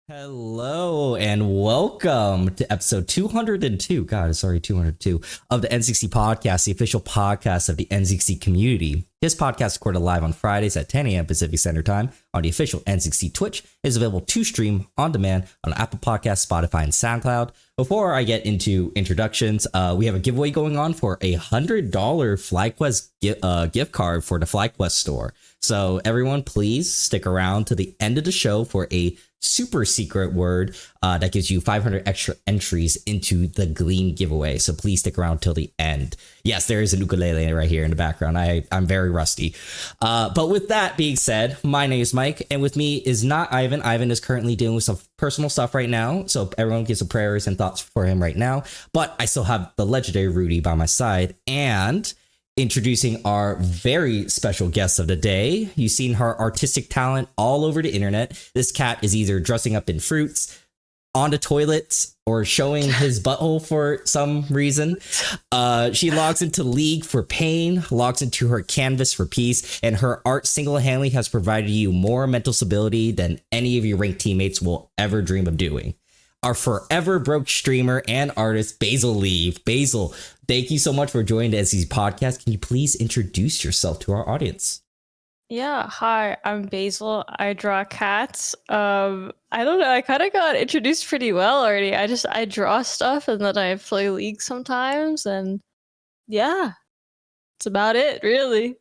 Hello and welcome to episode 202. God, sorry, 202 of the NZXT podcast, the official podcast of the NZXT community. This podcast is recorded live on Fridays at 10 a.m. Pacific Standard Time on the official NZXT Twitch. It is available to stream on demand on Apple Podcasts, Spotify, and SoundCloud. Before I get into introductions, we have a giveaway going on for a $100 FlyQuest gift card for the FlyQuest store. So everyone, please stick around to the end of the show for a super secret word that gives you 500 extra entries into the Gleam giveaway. So please stick around till the end. Yes, there is an ukulele right here in the background. I'm very rusty. But with that being said, my name is Mike, and with me is not Ivan. Ivan is currently dealing with some personal stuff right now. So everyone give some prayers and thoughts for him right now. But I still have the legendary Rudy by my side, and introducing our very special guest of the day. You've seen her artistic talent all over the internet. This cat is either dressing up in fruits, on the toilets, or showing his butthole for some reason. She logs into League for pain, logs into her canvas for peace, and her art single-handedly has provided you more mental stability than any of your ranked teammates will ever dream of doing. Our forever broke streamer and artist, Basil Lee. Basil, thank you so much for joining the NZXT podcast. Can you please introduce yourself to our audience? Yeah, hi, I'm Basil. I draw cats. I don't know, I kind of got introduced pretty well already. I draw stuff and then I play League sometimes, and yeah, it's about it, really.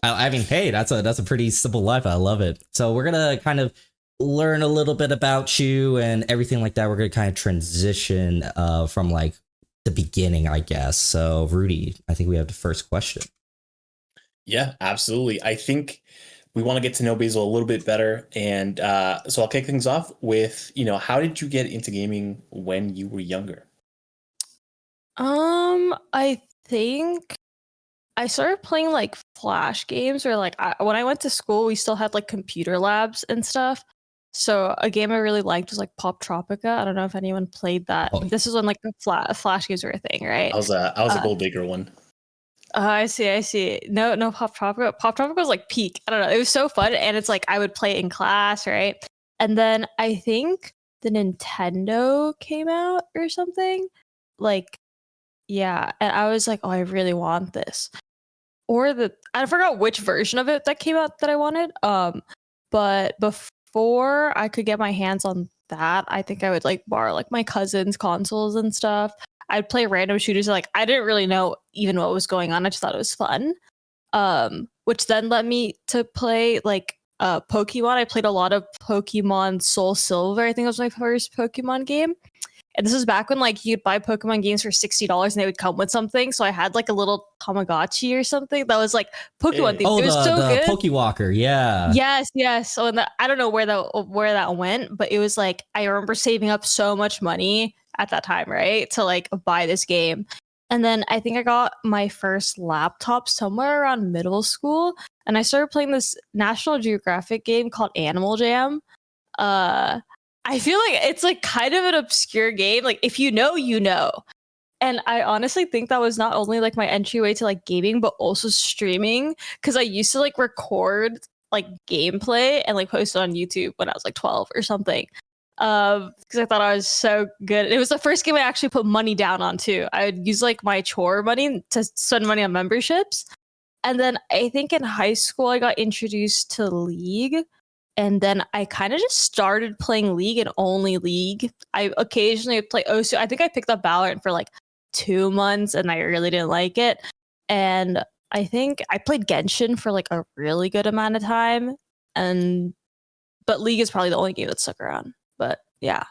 I mean, hey, that's a pretty simple life. I love it. So we're gonna kind of learn a little bit about you and everything like that. We're gonna kind of transition from like the beginning, I guess. So Rudy, I think we have the first question. Yeah, absolutely. I think we want to get to know Basil a little bit better, and so I'll kick things off with, how did you get into gaming when you were younger? I think I started playing like Flash games, or like when I went to school, we still had like computer labs and stuff. So a game I really liked was like PopTropica. I don't know if anyone played that. Oh. This is when like the Flash games were a thing, right? I was a gold digger one. I see. No, PopTropica. PopTropica was like peak. I don't know. It was so fun, and it's like I would play it in class, right? And then I think the Nintendo came out or something. Like, yeah, and I was like, oh, I really want this. Or I forgot which version of it that came out that I wanted. But before I could get my hands on that, I think I would like borrow like my cousin's consoles and stuff. I'd play random shooters. Like, I didn't really know even what was going on. I just thought it was fun. Which then led me to play like Pokemon. I played a lot of Pokemon SoulSilver. I think it was my first Pokemon game. And this was back when like you'd buy Pokemon games for $60 and they would come with something. So I had like a little Tamagotchi or something that was like Pokemon themed. Oh, it was so the good. Pokewalker, yeah. Yes. So I don't know where that went, but it was like I remember saving up so much money at that time, right, to like buy this game. And then I think I got my first laptop somewhere around middle school, and I started playing this National Geographic game called Animal Jam. I feel like it's like kind of an obscure game. Like if you know, you know. And I honestly think that was not only like my entryway to like gaming, but also streaming, because I used to like record like gameplay and like post it on YouTube when I was like 12 or something. Because I thought I was so good. It was the first game I actually put money down on too. I would use like my chore money to spend money on memberships. And then I think in high school I got introduced to League. And then I kind of just started playing League and only League. I occasionally would play Osu. I think I picked up Valorant for like 2 months and I really didn't like it. And I think I played Genshin for like a really good amount of time. But League is probably the only game that stuck around. But yeah.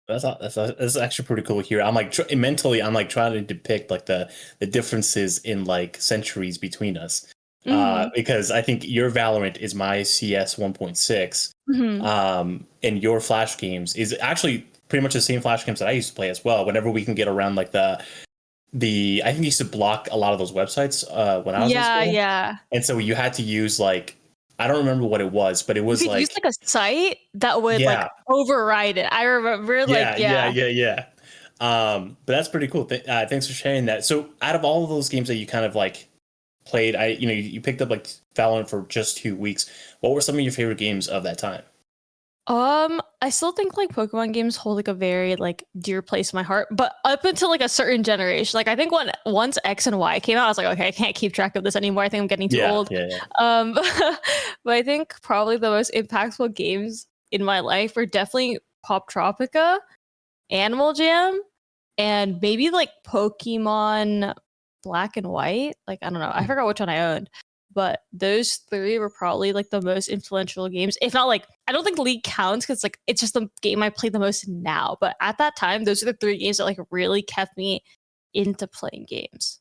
That's actually pretty cool here. I'm like mentally, I'm like trying to depict like the differences in like centuries between us. Because I think your Valorant is my CS 1.6, and your Flash games is actually pretty much the same Flash games that I used to play as well. Whenever we can get around like the I think you used to block a lot of those websites when I was in school. Yeah. And so you had to use like, I don't remember what it was, but it was you could like use like a site that would like override it. I remember yeah. But that's pretty cool. Thanks for sharing that. So out of all of those games that you kind of like played. You picked up like Valorant for just 2 weeks. What were some of your favorite games of that time? I still think like Pokemon games hold like a very like dear place in my heart, but up until like a certain generation, like I think once X and Y came out, I was like, okay, I can't keep track of this anymore. I think I'm getting too old. Yeah. But I think probably the most impactful games in my life were definitely PopTropica, Animal Jam, and maybe like Pokemon Black and White. Like I don't know, I forgot which one I owned. But those three were probably like the most influential games. If not like, I don't think League counts because like it's just the game I play the most now. But at that time, those are the three games that like really kept me into playing games.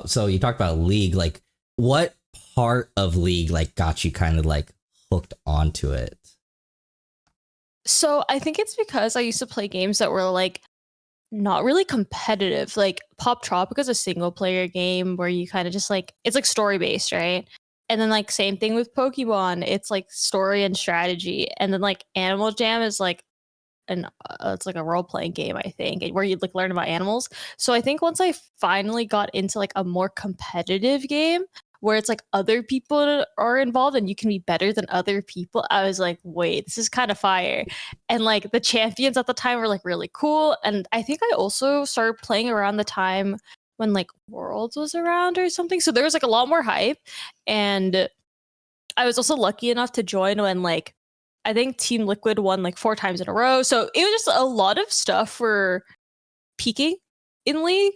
So you talked about League. Like, what part of League like got you kind of like hooked onto it? So I think it's because I used to play games that were like not really competitive. Like PopTropica is a single player game where you kind of just like it's like story based, right? And then like same thing with Pokemon, it's like story and strategy. And then like Animal Jam is like it's like a role playing game, I think, where you like learn about animals. So I think once I finally got into like a more competitive game where it's like other people are involved and you can be better than other people, I was like, wait, this is kind of fire. And like the champions at the time were like really cool. And I think I also started playing around the time when like Worlds was around or something. So there was like a lot more hype. And I was also lucky enough to join when like I think Team Liquid won like 4 times in a row. So it was just a lot of stuff for peaking in League.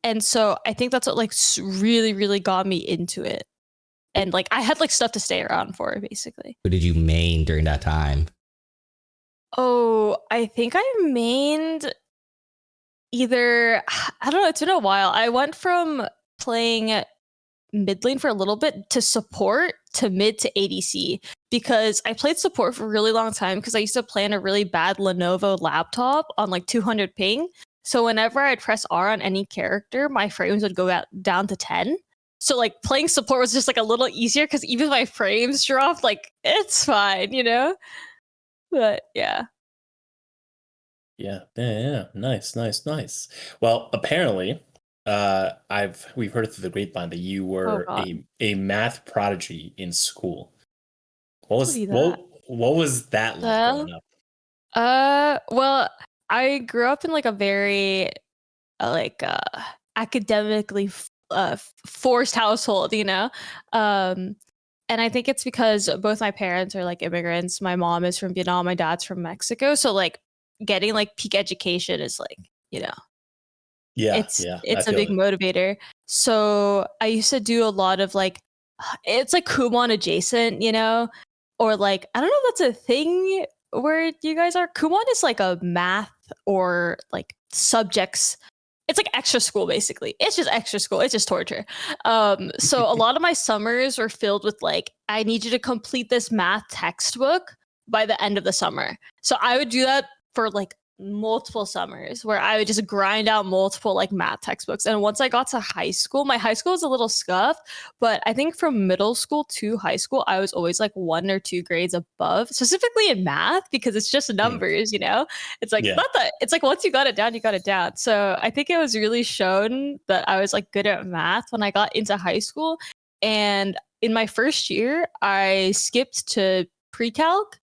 And so I think that's what like really, really got me into it. And like I had like stuff to stay around for basically. Who did you main during that time? Oh, I think I mained either, I don't know, it's been a while. I went from playing mid lane for a little bit to support to mid to ADC because I played support for a really long time because I used to play on a really bad Lenovo laptop on like 200 ping. So whenever I'd press R on any character, my frames would go down to 10. So like playing support was just like a little easier because even if my frames dropped, like it's fine, you know? But yeah. Yeah. Nice. Well, apparently, we've heard through the grapevine that you were a math prodigy in school. What was that like growing up? Well, I grew up in like a very academically forced household, you know. And I think it's because both my parents are like immigrants. My mom is from Vietnam, my dad's from Mexico. So like getting like peak education is like, you know, it's a big motivator. So I used to do a lot of like, it's like Kumon adjacent, you know, or like, I don't know if that's a thing where you guys are. Kumon is like a math or like subjects. It's like extra school, basically. It's just extra school. It's just torture. So a lot of my summers were filled with like, I need you to complete this math textbook by the end of the summer. So I would do that for like multiple summers where I would just grind out multiple like math textbooks. And once I got to high school, my high school was a little scuffed, but I think from middle school to high school, I was always like 1 or 2 grades above, specifically in math, because it's just numbers, you know? It's like, not that, it's like once you got it down, you got it down. So I think it was really shown that I was like good at math when I got into high school. And in my first year, I skipped to pre-calc.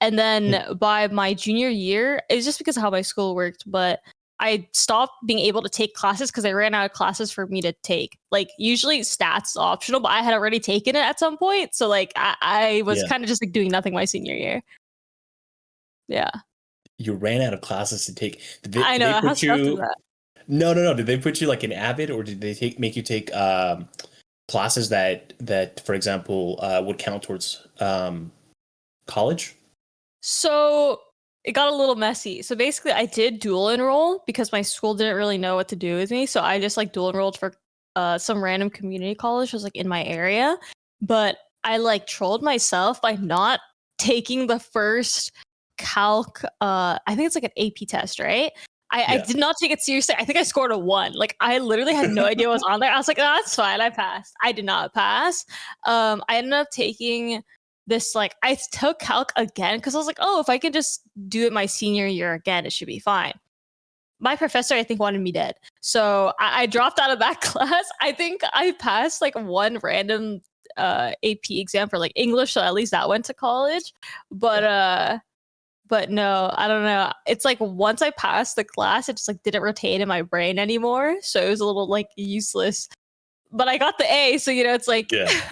And then by my junior year, it's just because of how my school worked, but I stopped being able to take classes because I ran out of classes for me to take. Like usually stats is optional, but I had already taken it at some point. So like I was kind of just like doing nothing my senior year. Yeah. You ran out of classes to take. I know. Did they put you... No. Did they put you like in Avid, or did they make you take classes that, for example, would count towards college? So it got a little messy. So basically I did dual enroll because my school didn't really know what to do with me. So I just like dual enrolled for some random community college was like in my area. But I like trolled myself by not taking the first calc. I think it's like an AP test, right? I did not take it seriously. I think I scored a 1. Like I literally had no idea what was on there. I was like, oh, that's fine. I passed. I did not pass. I ended up taking this, like, I took calc again because I was like, oh, if I can just do it my senior year again, it should be fine. my professor, I think, wanted me dead. So I dropped out of that class. I think I passed like one random AP exam for like English, so at least that went to college. But no, I don't know. It's like once I passed the class, it just like didn't retain in my brain anymore. So it was a little like useless. But I got the A, so it's like it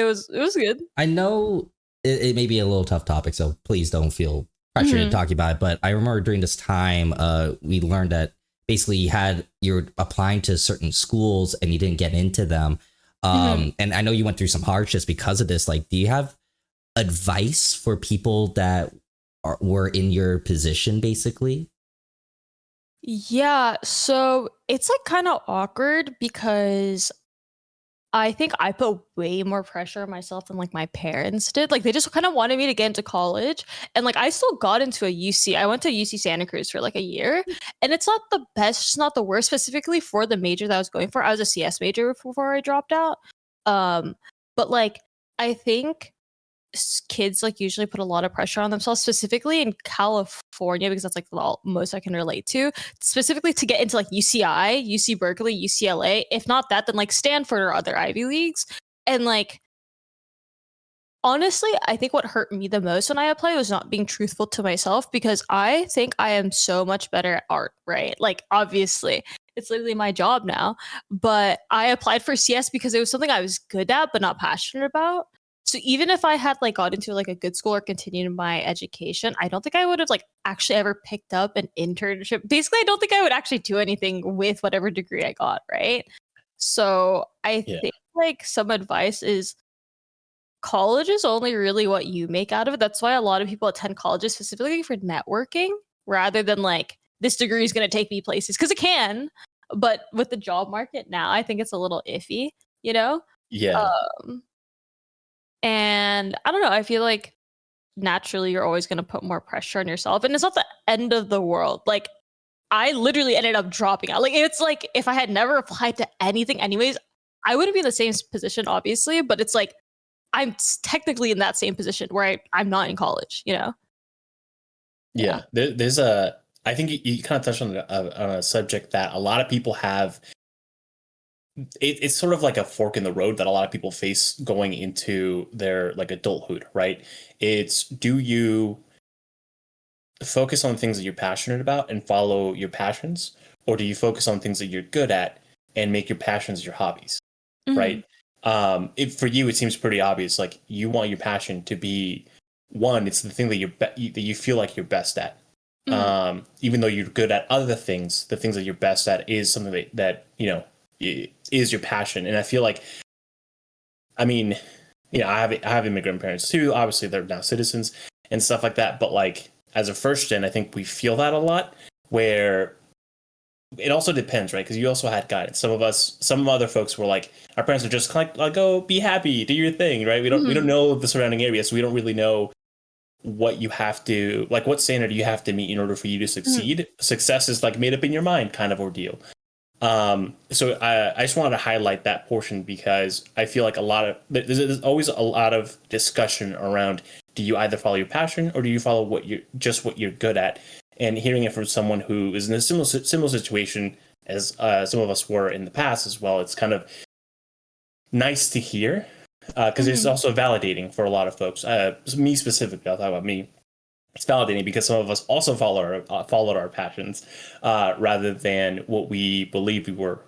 was good. I know it may be a little tough topic, so please don't feel pressured to talk about it. But I remember during this time, we learned that basically you're applying to certain schools and you didn't get into them. And I know you went through some hardships because of this. Like, do you have advice for people that were in your position, basically? Yeah, so it's like kind of awkward because I think I put way more pressure on myself than like my parents did. Like they just kind of wanted me to get into college. And like I still got into a UC. I went to UC Santa Cruz for like a year. And it's not the best, it's not the worst, specifically for the major that I was going for. I was a CS major before I dropped out. But like I think kids like usually put a lot of pressure on themselves, specifically in California, because that's like the most I can relate to, specifically to get into like UCI, UC Berkeley, UCLA. If not that, then like Stanford or other Ivy Leagues. And like honestly, I think what hurt me the most when I applied was not being truthful to myself, because I think I am so much better at art, right? Like obviously it's literally my job now, but I applied for CS because it was something I was good at but not passionate about. So even if I had like got into like a good school or continued my education, I don't think I would have like actually ever picked up an internship. Basically, I don't think I would actually do anything with whatever degree I got, right? So I think like some advice is college is only really what you make out of it. That's why a lot of people attend colleges specifically for networking rather than like this degree is going to take me places, because it can. But with the job market now, I think it's a little iffy, Yeah. And I don't know, I feel like naturally you're always going to put more pressure on yourself, and it's not the end of the world. Like I literally ended up dropping out. Like it's like if I had never applied to anything anyways, I wouldn't be in the same position, obviously, but it's like I'm technically in that same position where I'm not in college, Yeah. There's I think you kind of touched on a subject that a lot of people have. It's sort of like a fork in the road that a lot of people face going into their like adulthood, right? It's, do you focus on things that you're passionate about and follow your passions, or do you focus on things that you're good at and make your passions your hobbies, right? For you, it seems pretty obvious. Like you want your passion to be one, it's the thing that that you feel like you're best at. Even though you're good at other things, the things that you're best at is something that is your passion. And I feel like, I mean, I have immigrant parents too. Obviously, they're now citizens and stuff like that. But like as a first gen, I think we feel that a lot. Where it also depends, right? Because you also had guidance. Some other folks were like, our parents are just like, go be happy, do your thing, right? We don't know the surrounding area, so we don't really know what you have to, like, what standard you have to meet in order for you to succeed. Success is like made up in your mind kind of ordeal. So I just wanted to highlight that portion, because I feel like there's always a lot of discussion around, do you either follow your passion or do you follow what you're good at? And hearing it from someone who is in a similar situation as some of us were in the past as well, it's kind of nice to hear, because it's also validating for a lot of folks. Me specifically, I'll talk about me. It's validating because some of us also followed our passions rather than what we believed we were,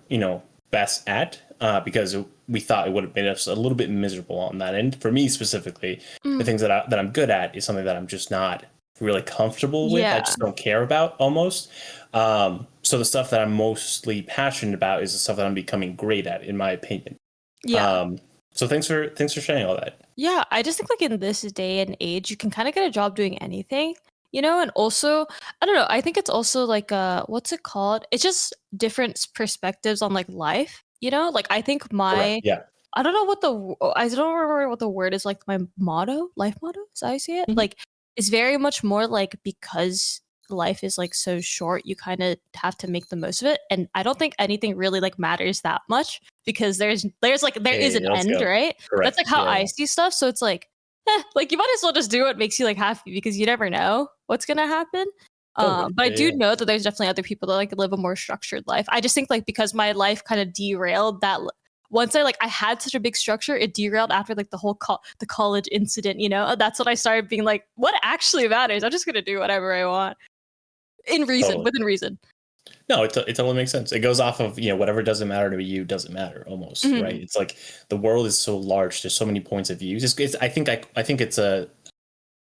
best at, because we thought it would have made us a little bit miserable on that end. For me specifically, the things that I'm good at is something that I'm just not really comfortable with. I just don't care about almost. So the stuff that I'm mostly passionate about is the stuff that I'm becoming great at, in my opinion. So thanks for sharing all that. Yeah, I just think like in this day and age, you can kind of get a job doing anything, and also, I don't know, I think it's also like what's it called? It's just different perspectives on like life, Like I think I don't know I don't remember what the word is, like my life motto, is that how I see it? Like it's very much more like, because life is like so short, you kind of have to make the most of it. And I don't think anything really like matters that much, because there is an end, right? Correct. That's like how I see stuff. So it's like, like you might as well just do what makes you like happy, because you never know what's gonna happen. Totally. But I do Yeah. know that there's definitely other people that like live a more structured life. I just think like because my life kind of derailed that once I had such a big structure, it derailed after like the whole the college incident, you know? That's when I started being like, what actually matters? I'm just gonna do whatever I want. Totally. Within reason. No, it totally makes sense. It goes off of, whatever doesn't matter to you doesn't matter almost, right? Mhm. It's like the world is so large. There's so many points of view. I think it's a,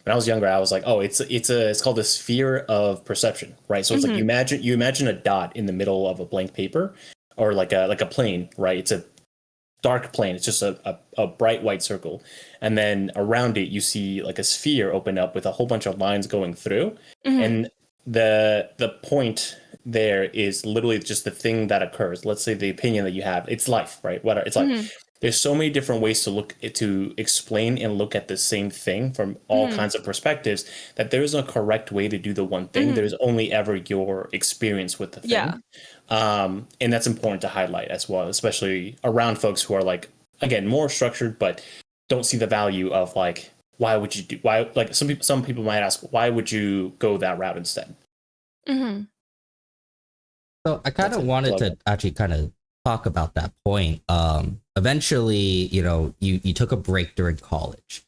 when I was younger, I was like, oh, it's called a sphere of perception, right? So it's like Mhm. you imagine a dot in the middle of a blank paper, or like a plane, right? It's a dark plane. It's just a bright white circle, and then around it you see like a sphere open up with a whole bunch of lines going through, Mhm. and the point there is literally just the thing that occurs. Let's say the opinion that you have. It's life, right? Whatever. It's Mhm. life. There's so many different ways to explain and look at the same thing from all Mhm. kinds of perspectives, that there is no correct way to do the one thing. Mhm. There's only ever your experience with the Yeah. thing. And that's important to highlight as well, especially around folks who are like, again, more structured, but don't see the value of like, why, like some people might ask, why would you go that route instead? Mhm. So I kind That's of it. wanted Love to it. actually kind of talk about that point. Eventually, you took a break during college.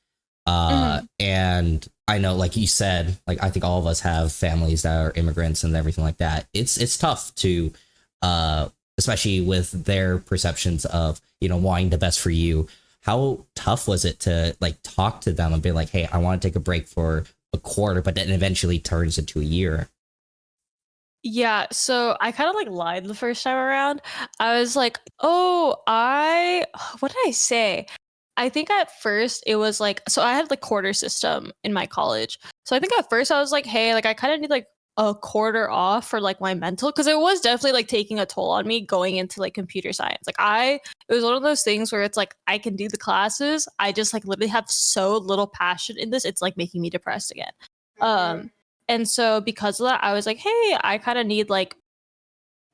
Mhm. And I know, like you said, like I think all of us have families that are immigrants and everything like that. It's tough to, especially with their perceptions of wanting the best for you. How tough was it to like talk to them and be like, hey, I want to take a break for a quarter, but then eventually turns into a year? Yeah, so I kind of like lied the first time around. I was like, "Oh, I what did I say?" I think at first it was like so I had the quarter system in my college. So I think at first I was like, "Hey, like I kind of need like a quarter off for like my mental because it was definitely like taking a toll on me going into like computer science. It was one of those things where it's like I can do the classes, I just like literally have so little passion in this. It's like making me depressed again. Um and so because of that, I was like, "Hey, I kind of need like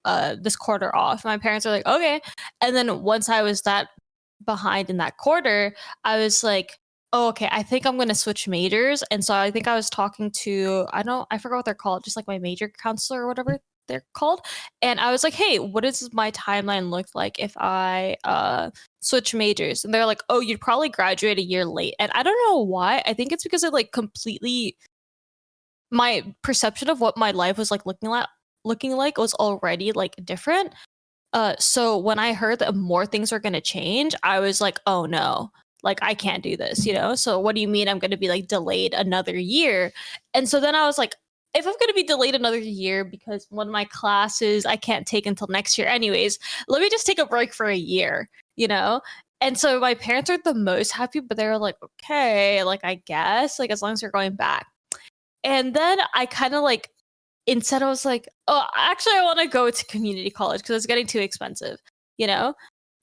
this quarter off." My parents are like, "Okay." And then once I was that behind in that quarter, I was like, "Oh, okay, I think I'm going to switch majors." And so I think I was talking to I forgot what they're called, just like my major counselor or whatever they're called. And I was like, "Hey, what does my timeline look like if I switch majors?" And they're like, "Oh, you'd probably graduate a year late." And I don't know why. I think it's because it like completely my perception of what my life was like looking like was already like different. So when I heard that more things are gonna change, I was like, oh no, like I can't do this, you know? So what do you mean I'm gonna be like delayed another year? And so then I was like, if I'm gonna be delayed another year because one of my classes I can't take until next year anyways, let me just take a break for a year, you know? And so my parents are the most happy, but they were like, okay, like I guess, like as long as you're going back. And then I kind of like, instead I was like, oh, actually, I want to go to community college because it's getting too expensive, you know?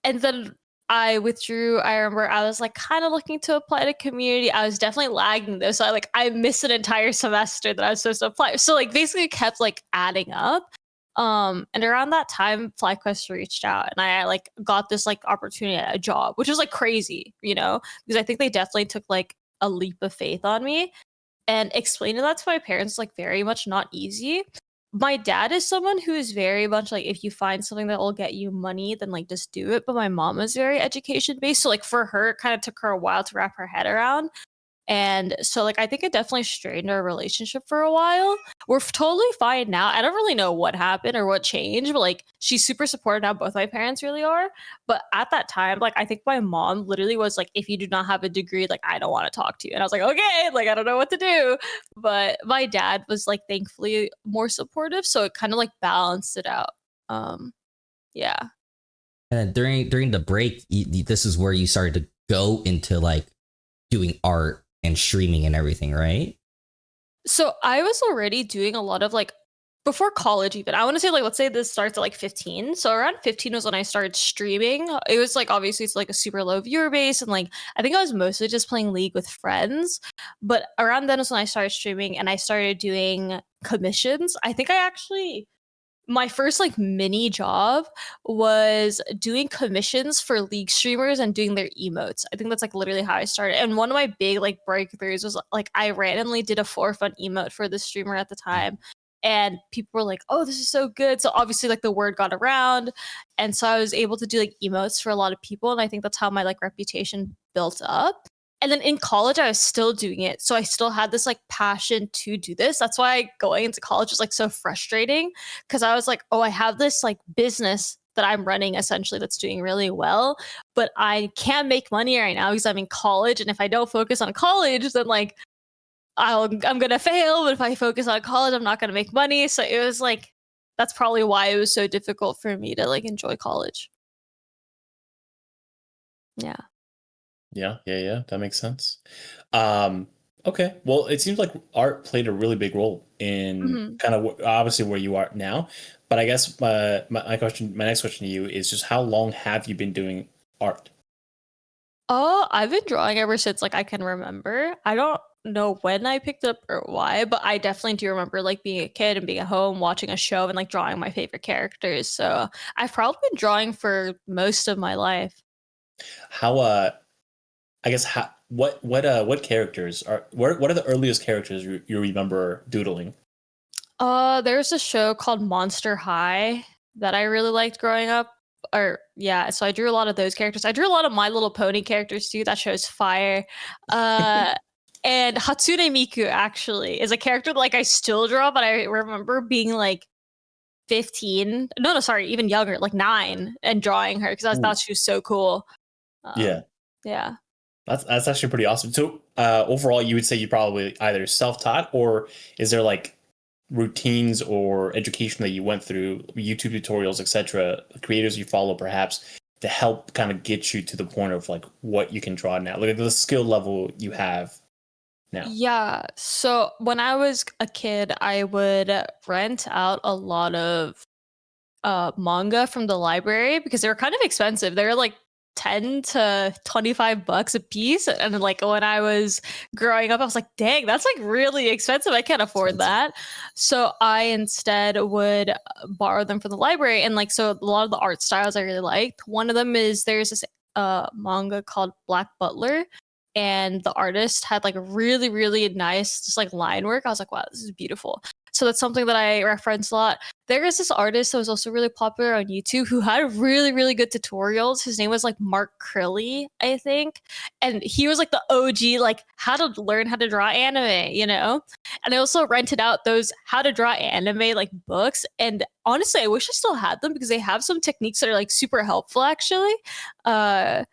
And then I withdrew. I remember I was like kind of looking to apply to community. I was definitely lagging though. So I missed an entire semester that I was supposed to apply. So like basically it kept like adding up. And around that time, FlyQuest reached out and I like got this like opportunity at a job, which was like crazy, you know, because I think they definitely took like a leap of faith on me and explaining that to my parents like very much not easy. My dad is someone who is very much like if you find something that will get you money then like just do it, but my mom is very education based, so like for her it kind of took her a while to wrap her head around. And so, like, I think it definitely strained our relationship for a while. We're totally fine now. I don't really know what happened or what changed, but like, she's super supportive now. Both my parents really are. But at that time, like, I think my mom literally was like, if you do not have a degree, like, I don't want to talk to you. And I was like, okay, like, I don't know what to do. But my dad was like, thankfully, more supportive. So it kind of like balanced it out. Yeah. And then during the break, this is where you started to go into like doing art and streaming and everything, right? So I was already doing a lot of like before college even. I want to say like let's say this starts at like 15. So around 15 was when I started streaming. It was like obviously it's like a super low viewer base and like I think I was mostly just playing League with friends. But around then was when I started streaming and I started doing commissions. I think I actually my first like mini job was doing commissions for league streamers and doing their emotes. I think that's like literally how I started. And one of my big like breakthroughs was like I randomly did a for fun emote for the streamer at the time. and people were like, oh, this is so good. So obviously like the word got around, and so I was able to do like emotes for a lot of people, and I think that's how my like reputation built up. And then in college I was still doing it, so I still had this like passion to do this. That's why going into college was like so frustrating, because I was like, oh, I have this like business that I'm running essentially that's doing really well, but I can't make money right now because I'm in college, and if I don't focus on college, then like I'm gonna fail. But if I focus on college, I'm not gonna make money. So it was like, that's probably why it was so difficult for me to like enjoy college. Yeah. Yeah. That makes sense. Okay. Well, it seems like art played a really big role in Mhm. kind of obviously where you are now. But I guess my next question to you is just how long have you been doing art? Oh, I've been drawing ever since like I can remember. I don't know when I picked it up or why, but I definitely do remember like being a kid and being at home watching a show and like drawing my favorite characters. So I've probably been drawing for most of my life. How I guess how what characters are what are the earliest characters you remember doodling? There's a show called Monster High that I really liked growing up. Or yeah, so I drew a lot of those characters. I drew a lot of My Little Pony characters too. That show's fire. Uh, and Hatsune Miku actually is a character that, like I still draw, but I remember being like 15. No, sorry, even younger, like 9, and drawing her because I Ooh, thought she was so cool. yeah. Yeah. That's actually pretty awesome. So overall, you would say you probably either self-taught or is there like routines or education that you went through, YouTube tutorials, etc., creators you follow perhaps to help kind of get you to the point of like what you can draw now, like the skill level you have now. Yeah. So when I was a kid, I would rent out a lot of manga from the library because they were kind of expensive. They were like 10 to 25 bucks a piece. And like when I was growing up, I was like, dang, that's like really expensive. I can't afford Expensive. that. So I instead would borrow them from the library. And like, so a lot of the art styles I really liked. One of them is there's this manga called Black Butler. And the artist had like really, really nice, just like line work. I was like, wow, this is beautiful. So that's something that I reference a lot. There is this artist that was also really popular on YouTube who had really, really good tutorials. His name was like Mark Crilly, I think. And he was like the OG, like how to learn how to draw anime, you know? And I also rented out those how to draw anime like books. And honestly, I wish I still had them because they have some techniques that are like super helpful actually. Uh,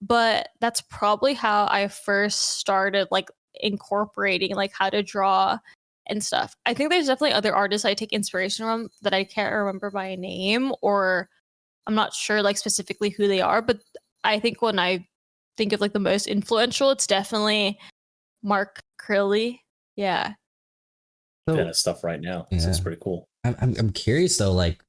but that's probably how I first started like incorporating like how to draw and stuff. I think there's definitely other artists I take inspiration from that I can't remember by name, or I'm not sure like specifically who they are, but I think when I think of like the most influential, it's definitely Mark Crilly. Yeah. Yeah, So stuff right now. So yeah, it's pretty cool. I'm curious though, like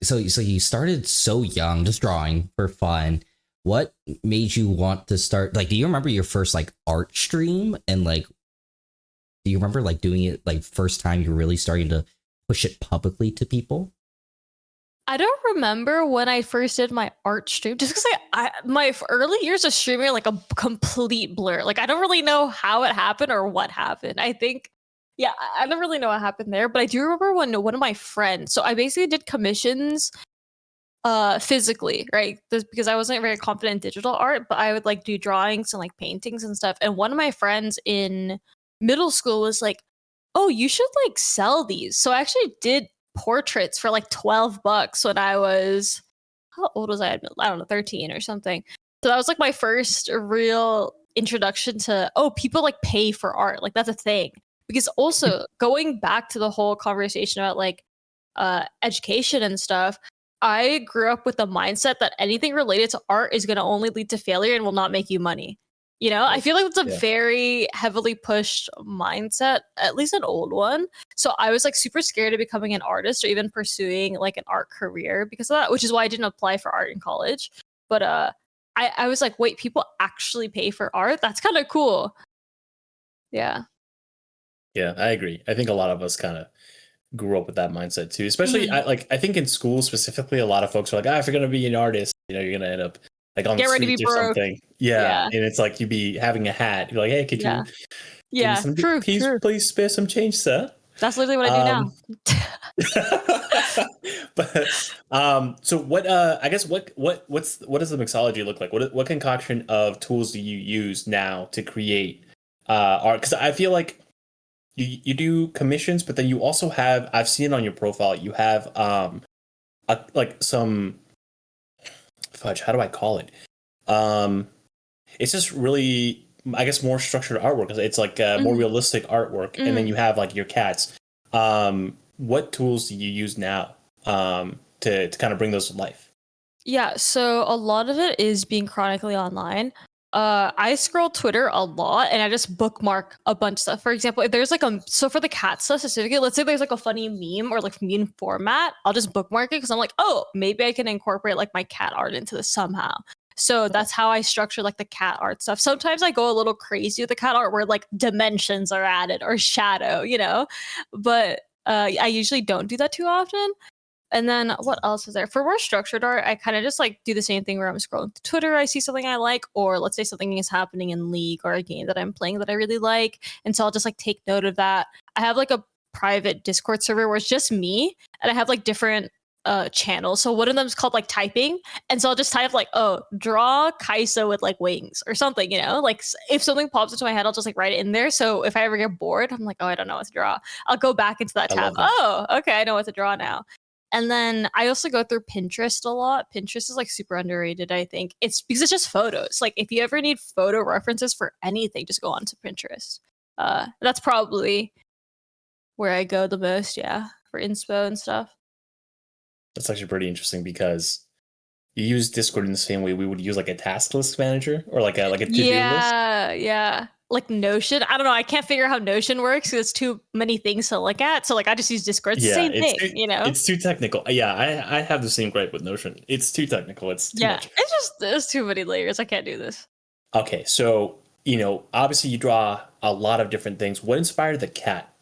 so you started so young, just drawing for fun. What made you want to start? Like, do you remember your first like art stream? And like, do you remember like doing it like first time you're really starting to push it publicly to people? I don't remember when I first did my art stream, just because my early years of streaming are like a complete blur. Like I don't really know how it happened or what happened. I think, yeah, I don't really know what happened there, but I do remember when one of my friends. So I basically did commissions, physically, right? Because I wasn't very confident in digital art, but I would like do drawings and like paintings and stuff. And one of my friends in middle school was like, "Oh, you should like sell these." So I actually did portraits for like 12 bucks when I was, how old was I? I don't know, 13 or something. So that was like my first real introduction to, oh, people like pay for art. Like that's a thing. Because also going back to the whole conversation about like education and stuff, I grew up with the mindset that anything related to art is going to only lead to failure and will not make you money. You know, I Right. feel like it's a Yeah. very heavily pushed mindset, at least an old one. So I was like super scared of becoming an artist or even pursuing like an art career because of that, which is why I didn't apply for art in college. But I was like, wait, people actually pay for art? That's kind of cool. Yeah. Yeah, I agree. I think a lot of us kind of grew up with that mindset too. Especially Mhm. I think in school specifically, a lot of folks are like, ah, if you're gonna be an artist, you're gonna end up like on the Get ready to be streets or broke. something. Yeah. Yeah. And it's like you'd be having a hat. You're like, hey, could you Yeah. give me Yeah. some True. please True. please spare some change, sir? That's literally what I do now. But so what I guess what does the mixology look like? What concoction of tools do you use now to create art? Because I feel like you do commissions, but then you also have, I've seen on your profile, you have like some fudge, how do I call it? It's just really, I guess, more structured artwork. It's like more realistic artwork, and then you have like your cats. What tools do you use now to kind of bring those to life? Yeah, so a lot of it is being chronically online. I scroll Twitter a lot and I just bookmark a bunch of stuff. For example, if there's like so for the cat stuff specifically, let's say there's like a funny meme or like meme format, I'll just bookmark it because I'm like, oh, maybe I can incorporate like my cat art into this somehow. So that's how I structure like the cat art stuff. Sometimes I go a little crazy with the cat art where like dimensions are added or shadow, but I usually don't do that too often. And then what else is there? For more structured art, I kind of just like do the same thing where I'm scrolling through Twitter, I see something I like, or let's say something is happening in League or a game that I'm playing that I really like. And so I'll just like take note of that. I have like a private Discord server where it's just me and I have like different channels. So one of them is called like typing. And so I'll just type like, oh, draw Kaiso with like wings or something, like if something pops into my head, I'll just like write it in there. So if I ever get bored, I'm like, oh, I don't know what to draw. I'll go back into that tab. Oh, okay, I know what to draw now. And then I also go through Pinterest a lot. Pinterest is like super underrated, I think. It's because it's just photos. Like if you ever need photo references for anything, just go on to Pinterest. That's probably where I go the most, yeah, for inspo and stuff. That's actually pretty interesting because you use Discord in the same way we would use like a task list manager or like a to-do list. Yeah. Like Notion. I don't know. I can't figure out how Notion works because it's too many things to look at. So like I just use Discord. It's the same thing, It's too technical. Yeah, I have the same gripe with Notion. It's too technical. It's too much. It's just there's too many layers. I can't do this. Okay, so obviously you draw a lot of different things. What inspired the cat?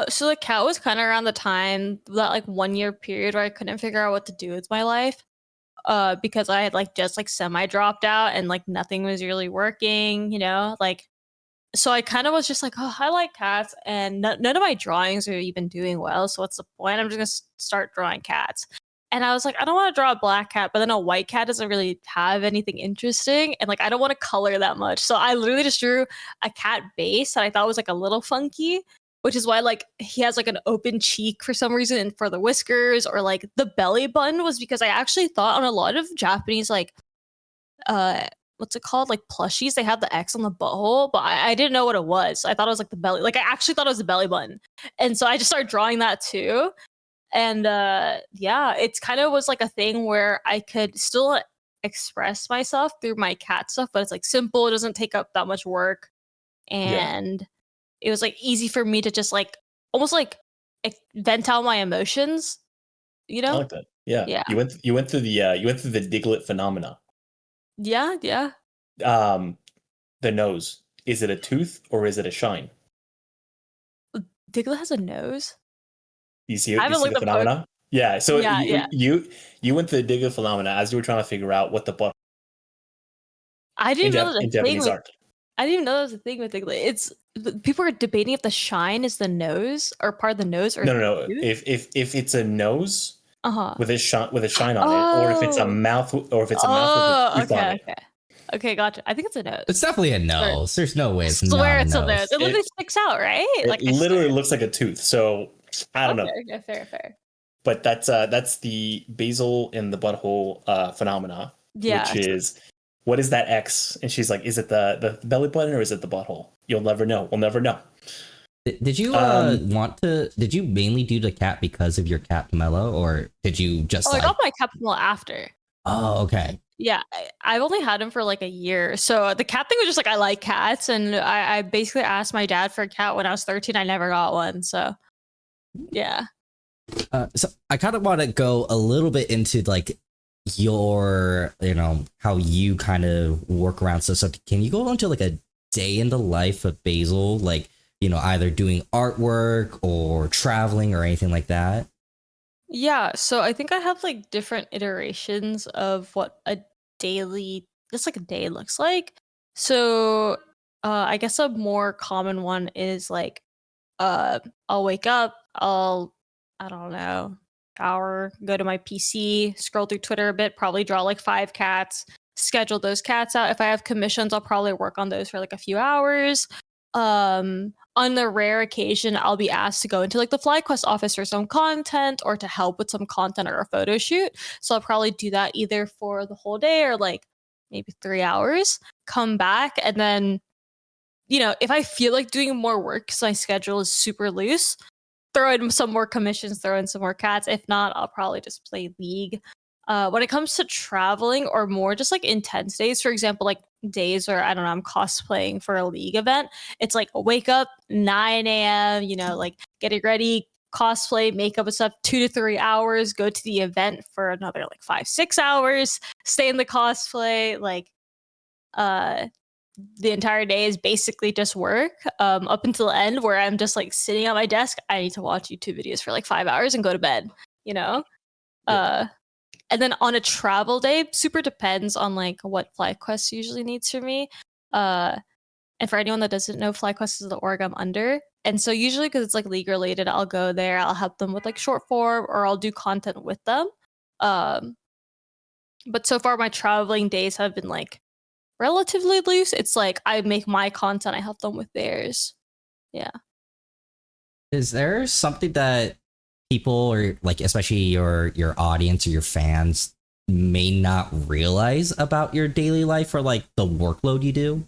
So the cat was kind of around the time that like 1 year period where I couldn't figure out what to do with my life. Because I had like just like semi dropped out and like nothing was really working, like so I kind of was just like, oh, I like cats and none of my drawings are even doing well. So what's the point? I'm just gonna start drawing cats. And I was like, I don't want to draw a black cat, but then a white cat doesn't really have anything interesting. And like, I don't want to color that much. So I literally just drew a cat base that I thought was like a little funky, which is why like he has like an open cheek for some reason and for the whiskers, or like the belly button was because I actually thought on a lot of Japanese like what's it called, like plushies, they have the X on the butthole, but I didn't know what it was. I thought it was like the belly, like I actually thought it was the belly button. And so I just started drawing that too. And yeah, it's kind of was like a thing where I could still express myself through my cat stuff, but it's like simple, it doesn't take up that much work. And it was like easy for me to just like almost like vent out my emotions, I like that. Yeah. You went through the Diglett Phenomenon. Yeah. The nose. Is it a tooth or is it a shine? Diglett has a nose. You see the phenomena? Yeah. So you went to the Diglett Phenomena as you were trying to figure out what the butt. I didn't know there was a thing with art. I didn't even know there was a thing with Diglett. It's people are debating if the shine is the nose or part of the nose or no. If it's a nose with a shine on it, or if it's a mouth with a tooth on it. Okay, gotcha. I think it's a nose. It's definitely a nose. There's no way it's not a nose. It literally sticks out, right? It literally looks like a tooth. So I don't know. Okay, fair. But that's the Basil in the butthole phenomena. Yeah. Which is, what is that X? And she's like, is it the belly button or is it the butthole? You'll never know. We'll never know. Did you did you mainly do the cat because of your cat Pomelo, or did you just I got my cat Pomelo after. Oh, okay. Yeah, I've only had him for like a year. So the cat thing was just like, I like cats. And I basically asked my dad for a cat when I was 13. I never got one. So yeah. So I kind of want to go a little bit into like your, how you kind of work around. So can you go into like a day in the life of Basil? Like, either doing artwork or traveling or anything like that? Yeah, so I think I have like different iterations of what a day looks like. So I guess a more common one is like I'll wake up, I don't know, shower, go to my PC, scroll through Twitter a bit, probably draw like 5 cats, schedule those cats out. If I have commissions, I'll probably work on those for like a few hours. On the rare occasion, I'll be asked to go into like the FlyQuest office for some content or to help with some content or a photo shoot. So I'll probably do that either for the whole day or like maybe 3 hours, come back, and then, you know, if I feel like doing more work because my schedule is super loose, throw in some more commissions, throw in some more cats. If not, I'll probably just play League. When it comes to traveling or more just like intense days, for example, like days where I don't know, I'm cosplaying for a League event, it's like wake up 9 a.m., you know, like getting ready, cosplay, makeup and stuff, 2 to 3 hours, go to the event for another like 5, 6 hours, stay in the cosplay, like uh the entire day is basically just work up until the end where I'm just like sitting at my desk. I need to watch YouTube videos for like 5 hours and go to bed, you know? Yeah. And then on a travel day, super depends on like what FlyQuest usually needs from me. And for anyone that doesn't know, FlyQuest is the org I'm under. And so usually because it's like League related, I'll go there, I'll help them with like short form or I'll do content with them. But so far my traveling days have been like relatively loose. It's like I make my content, I help them with theirs. Yeah. Is there something that people, or like especially your audience or your fans, may not realize about your daily life or like the workload you do?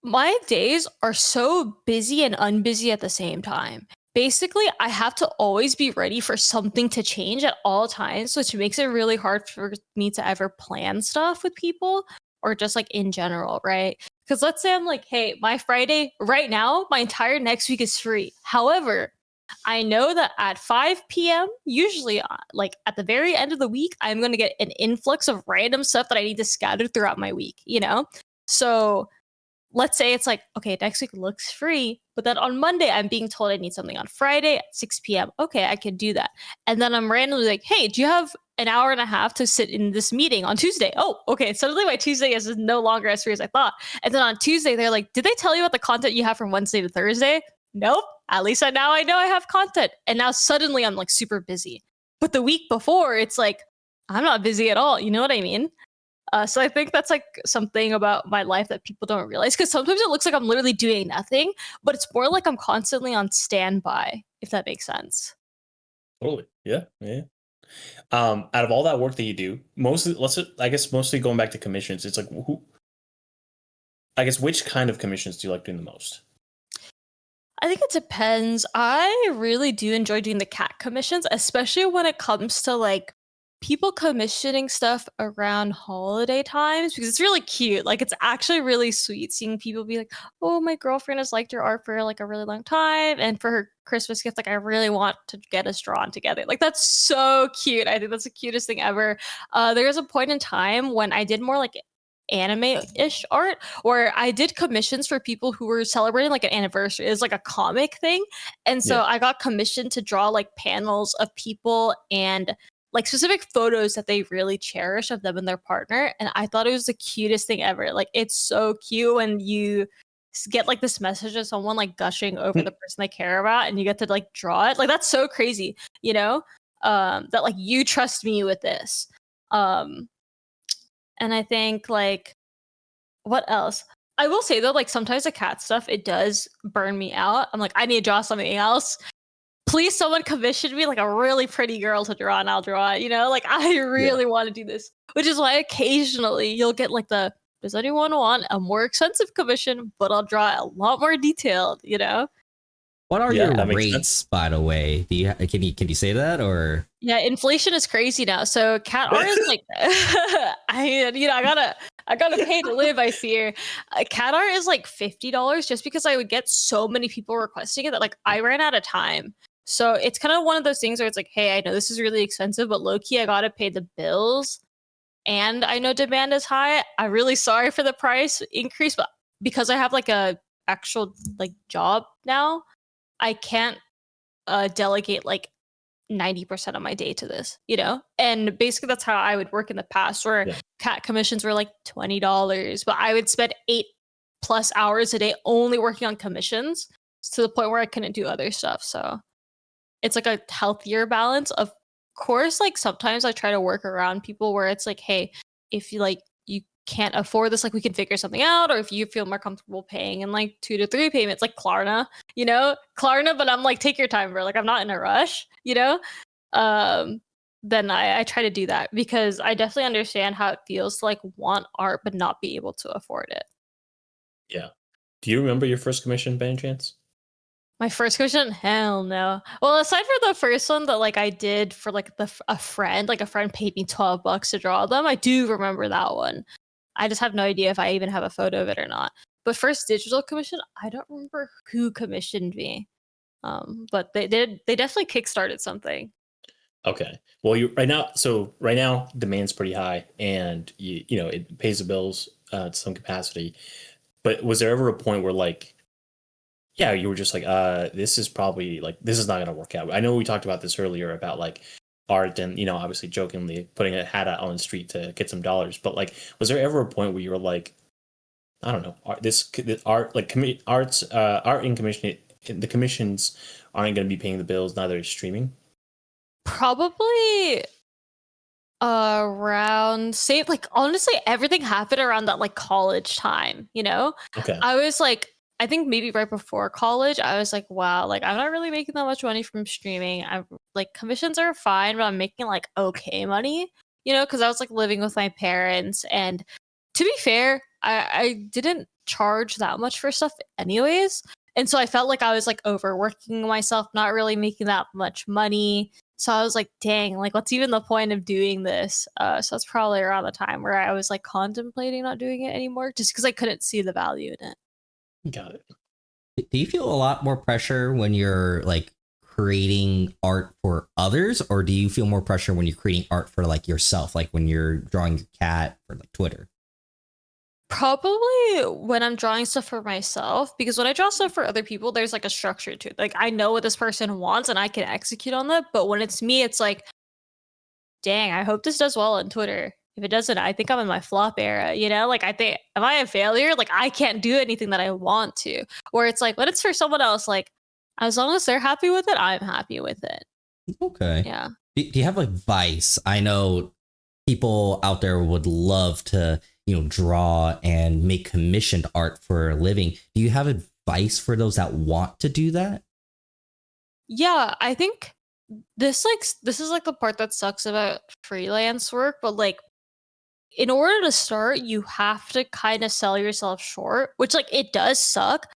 My days are so busy and unbusy at the same time. Basically, I have to always be ready for something to change at all times, which makes it really hard for me to ever plan stuff with people or just like in general, right? Because let's say I'm like, hey, my Friday right now, my entire next week is free. However, I know that at 5 p.m., usually like at the very end of the week, I'm going to get an influx of random stuff that I need to scatter throughout my week, you know? So let's say it's like, okay, next week looks free, but then on Monday, I'm being told I need something on Friday at 6 p.m. Okay, I can do that. And then I'm randomly like, hey, do you have an hour and a half to sit in this meeting on Tuesday? Oh, okay. Suddenly my Tuesday is no longer as free as I thought. And then on Tuesday, they're like, did they tell you about the content you have from Wednesday to Thursday? Nope. At least now I know I have content. And now suddenly I'm like super busy. But the week before, it's like, I'm not busy at all. You know what I mean? So I think that's like something about my life that people don't realize, because sometimes it looks like I'm literally doing nothing, but it's more like I'm constantly on standby, if that makes sense. Totally. Yeah. Yeah. Out of all that work that you do, mostly going back to commissions, it's like which kind of commissions do you like doing the most? I think it depends. I really do enjoy doing the cat commissions, especially when it comes to like people commissioning stuff around holiday times, because it's really cute. Like it's actually really sweet seeing people be like, oh, my girlfriend has liked your art for like a really long time, and for her Christmas gift, like I really want to get us drawn together. Like that's so cute. I think that's the cutest thing ever. There was a point in time when I did more like anime-ish art where I did commissions for people who were celebrating like an anniversary. It's like a comic thing. And so I got commissioned to draw like panels of people and like specific photos that they really cherish of them and their partner. And I thought it was the cutest thing ever. Like it's so cute when you get like this message of someone like gushing over the person they care about and you get to like draw it. Like that's so crazy, you know? That like you trust me with this. And I think like what else? I will say though, like sometimes the cat stuff, it does burn me out. I'm like, I need to draw something else. Please, someone commission me like a really pretty girl to draw and I'll draw it, you know? Like I really want to do this. Which is why occasionally you'll get like the, does anyone want a more expensive commission, but I'll draw it a lot more detailed, you know? What are your rates, by the way? Do you can you say that, or? Yeah, inflation is crazy now. So cat art is like, I gotta pay to live. I fear. Cat art is like $50 just because I would get so many people requesting it that like I ran out of time. So it's kind of one of those things where it's like, hey, I know this is really expensive, but low key, I gotta pay the bills, and I know demand is high. I'm really sorry for the price increase, but because I have like a actual like job now, I can't delegate like 90% of my day to this, you know? And basically that's how I would work in the past, where cat commissions were like $20, but I would spend 8+ hours a day only working on commissions. to the point where I couldn't do other stuff. So it's like a healthier balance. Of course, like sometimes I try to work around people where it's like, hey, if you can't afford this, like we can figure something out, or if you feel more comfortable paying in like 2 to 3 payments, like Klarna, but I'm like, take your time, bro. Like I'm not in a rush, then I try to do that because I definitely understand how it feels to like want art but not be able to afford it. Yeah. Do you remember your first commission by any chance? My first commission? Hell no. Well, aside from the first one that like I did for like a friend paid me $12 to draw them. I do remember that one. I just have no idea if I even have a photo of it or not. But first digital commission, I don't remember who commissioned me. But they definitely kickstarted something. Okay. Well, right now demand's pretty high, and it pays the bills to some capacity. But was there ever a point where like, yeah, you were just like, this is probably like this is not gonna work out? I know we talked about this earlier about like art and obviously jokingly putting a hat out on the street to get some dollars. But like, was there ever a point where you were like, I don't know, art in commission, the commissions aren't going to be paying the bills, neither is streaming? Probably around say like honestly everything happened around that like college time. Okay. I was like, I think maybe right before college I was like, wow, like I'm not really making that much money from streaming. I'm like, commissions are fine, but I'm making like okay money, because I was like living with my parents, and to be fair, I didn't charge that much for stuff anyways, and so I felt like I was like overworking myself, not really making that much money. So I was like, dang, like what's even the point of doing this? So that's probably around the time where I was like contemplating not doing it anymore, just because I couldn't see the value in it. Got it. Do you feel a lot more pressure when you're like creating art for others, or do you feel more pressure when you're creating art for like yourself, like when you're drawing your cat for like Twitter? Probably when I'm drawing stuff for myself, because when I draw stuff for other people, there's like a structure to it. Like I know what this person wants and I can execute on that. But when it's me, it's like, dang, I hope this does well on Twitter. If it doesn't, I think I'm in my flop era, Like I think, am I a failure? Like I can't do anything that I want to. Where it's like, when it's for someone else, like as long as they're happy with it, I'm happy with it. Okay. Yeah. Do you have advice? I know people out there would love to, draw and make commissioned art for a living. Do you have advice for those that want to do that? Yeah, I think this is like the part that sucks about freelance work, but like in order to start, you have to kind of sell yourself short, which like it does suck,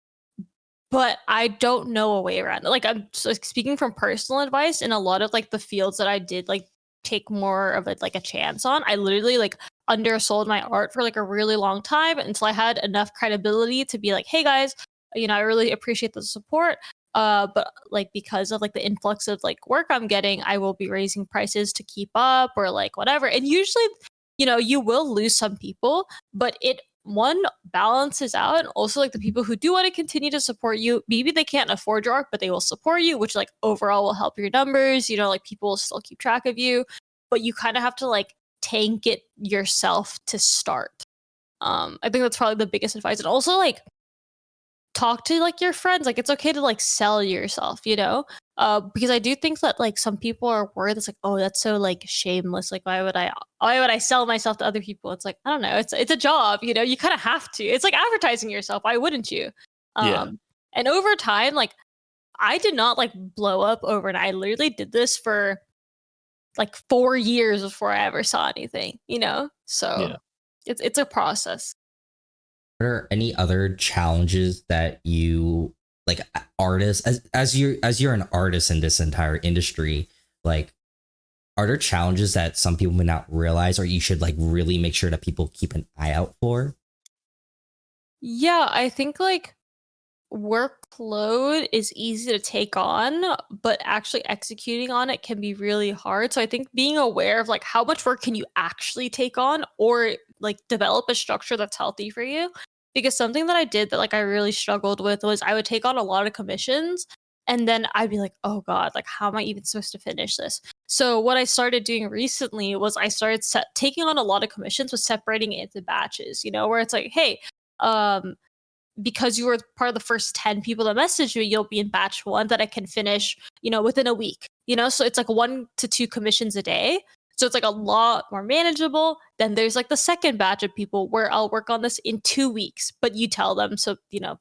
but I don't know a way around it. Like I'm speaking from personal advice, in a lot of like the fields that I did like take more of like a chance on, I literally like undersold my art for like a really long time until I had enough credibility to be like, hey guys, I really appreciate the support. But like because of like the influx of like work I'm getting, I will be raising prices to keep up or like whatever. And usually, you will lose some people, but it one balances out. And also like the people who do want to continue to support you, maybe they can't afford your art, but they will support you, which like overall will help your numbers. Like people will still keep track of you, but you kind of have to like tank it yourself to start. I think that's probably the biggest advice. And also like talk to like your friends. Like it's okay to like sell yourself, because I do think that like some people are worried. It's like, oh, that's so like shameless. Like why would I sell myself to other people? It's like, I don't know. It's a job, you kind of have to. It's like advertising yourself. Why wouldn't you? Yeah. And over time, like I did not like blow up overnight. I literally did this for like 4 years before I ever saw anything, So Yeah. it's a process. Are there any other challenges that you like artists as you're an artist in this entire industry, like are there challenges that some people may not realize or you should like really make sure that people keep an eye out for? Yeah, I think like workload is easy to take on, but actually executing on it can be really hard. So I think being aware of like how much work can you actually take on, or like develop a structure that's healthy for you. Because something that I did that like I really struggled with was I would take on a lot of commissions and then I'd be like, oh God, like how am I even supposed to finish this? So what I started doing recently was I started taking on a lot of commissions with separating it into batches, where it's like, hey, because you were part of the first 10 people that messaged me, you'll be in batch 1 that I can finish, within a week, so it's like 1 to 2 commissions a day. So it's like a lot more manageable. Then there's like the second batch of people where I'll work on this in 2 weeks, but you tell them. So,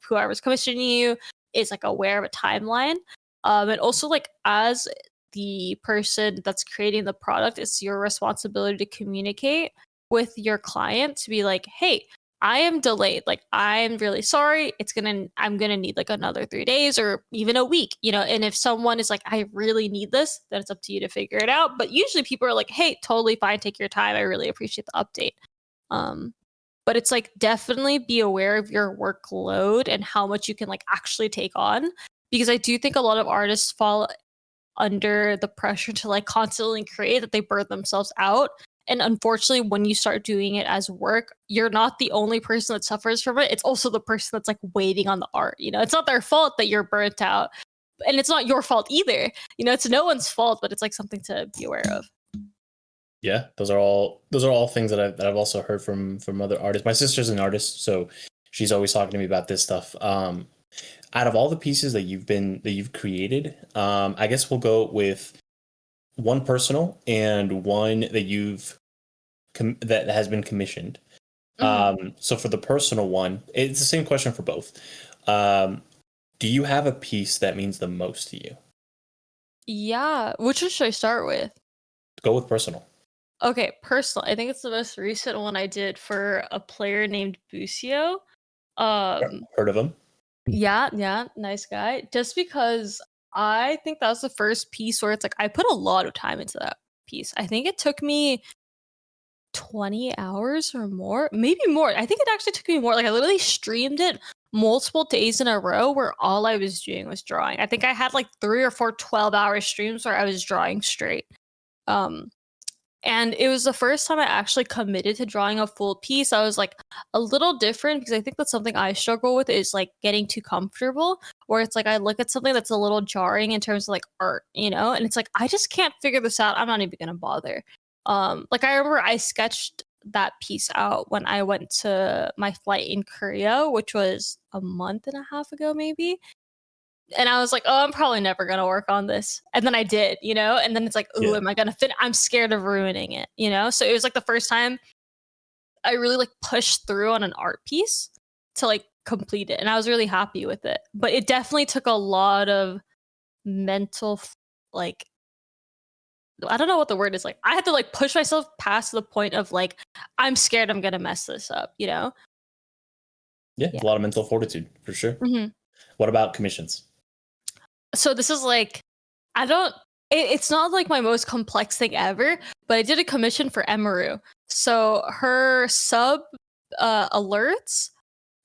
whoever's commissioning you is like aware of a timeline. And also like as the person that's creating the product, it's your responsibility to communicate with your client to be like, hey, I am delayed. Like, I'm really sorry. I'm gonna need like another 3 days or even a week, and if someone is like, I really need this, then it's up to you to figure it out. But usually people are like, hey, totally fine, take your time. I really appreciate the update. But it's like, definitely be aware of your workload and how much you can like actually take on. Because I do think a lot of artists fall under the pressure to like constantly create, that they burn themselves out. And unfortunately, when you start doing it as work, you're not the only person that suffers from it. It's also the person that's like waiting on the art. It's not their fault that you're burnt out, and it's not your fault either. It's no one's fault, but it's like something to be aware of. Yeah, those are all things that I've also heard from other artists. My sister's an artist, so she's always talking to me about this stuff. Out of all the pieces that you've created, I guess we'll go with one personal and one that that has been commissioned. So for the personal one, it's the same question for both. Do you have a piece that means the most to you? Yeah, which one should I start with? Go with personal. Okay, personal. I think it's the most recent one I did for a player named Busio. Heard of him? Yeah, nice guy. Just because I think that was the first piece where it's like I put a lot of time into that piece. I think it took me 20 hours or more, maybe more. I think it actually took me more. Like, I literally streamed it multiple days in a row where all I was doing was drawing. I think I had like 3 or 4 12-hour streams where I was drawing straight. And it was the first time I actually committed to drawing a full piece. I was like a little different because I think that's something I struggle with, is like getting too comfortable, where it's like I look at something that's a little jarring in terms of like art, and it's like, I just can't figure this out. I'm not even gonna bother. Like, I remember I sketched that piece out when I went to my flight in Korea, which was a month and a half ago, maybe. And I was like, oh, I'm probably never going to work on this. And then I did, and then it's like, ooh, am I going to fit? I'm scared of ruining it, So it was like the first time I really like pushed through on an art piece to like complete it. And I was really happy with it. But it definitely took a lot of mental, like, I don't know what the word is. Like, I had to like push myself past the point of like, I'm scared I'm going to mess this up, Yeah, a lot of mental fortitude for sure. Mm-hmm. What about commissions? So this is like, it's not like my most complex thing ever, but I did a commission for Emaru. So her sub alerts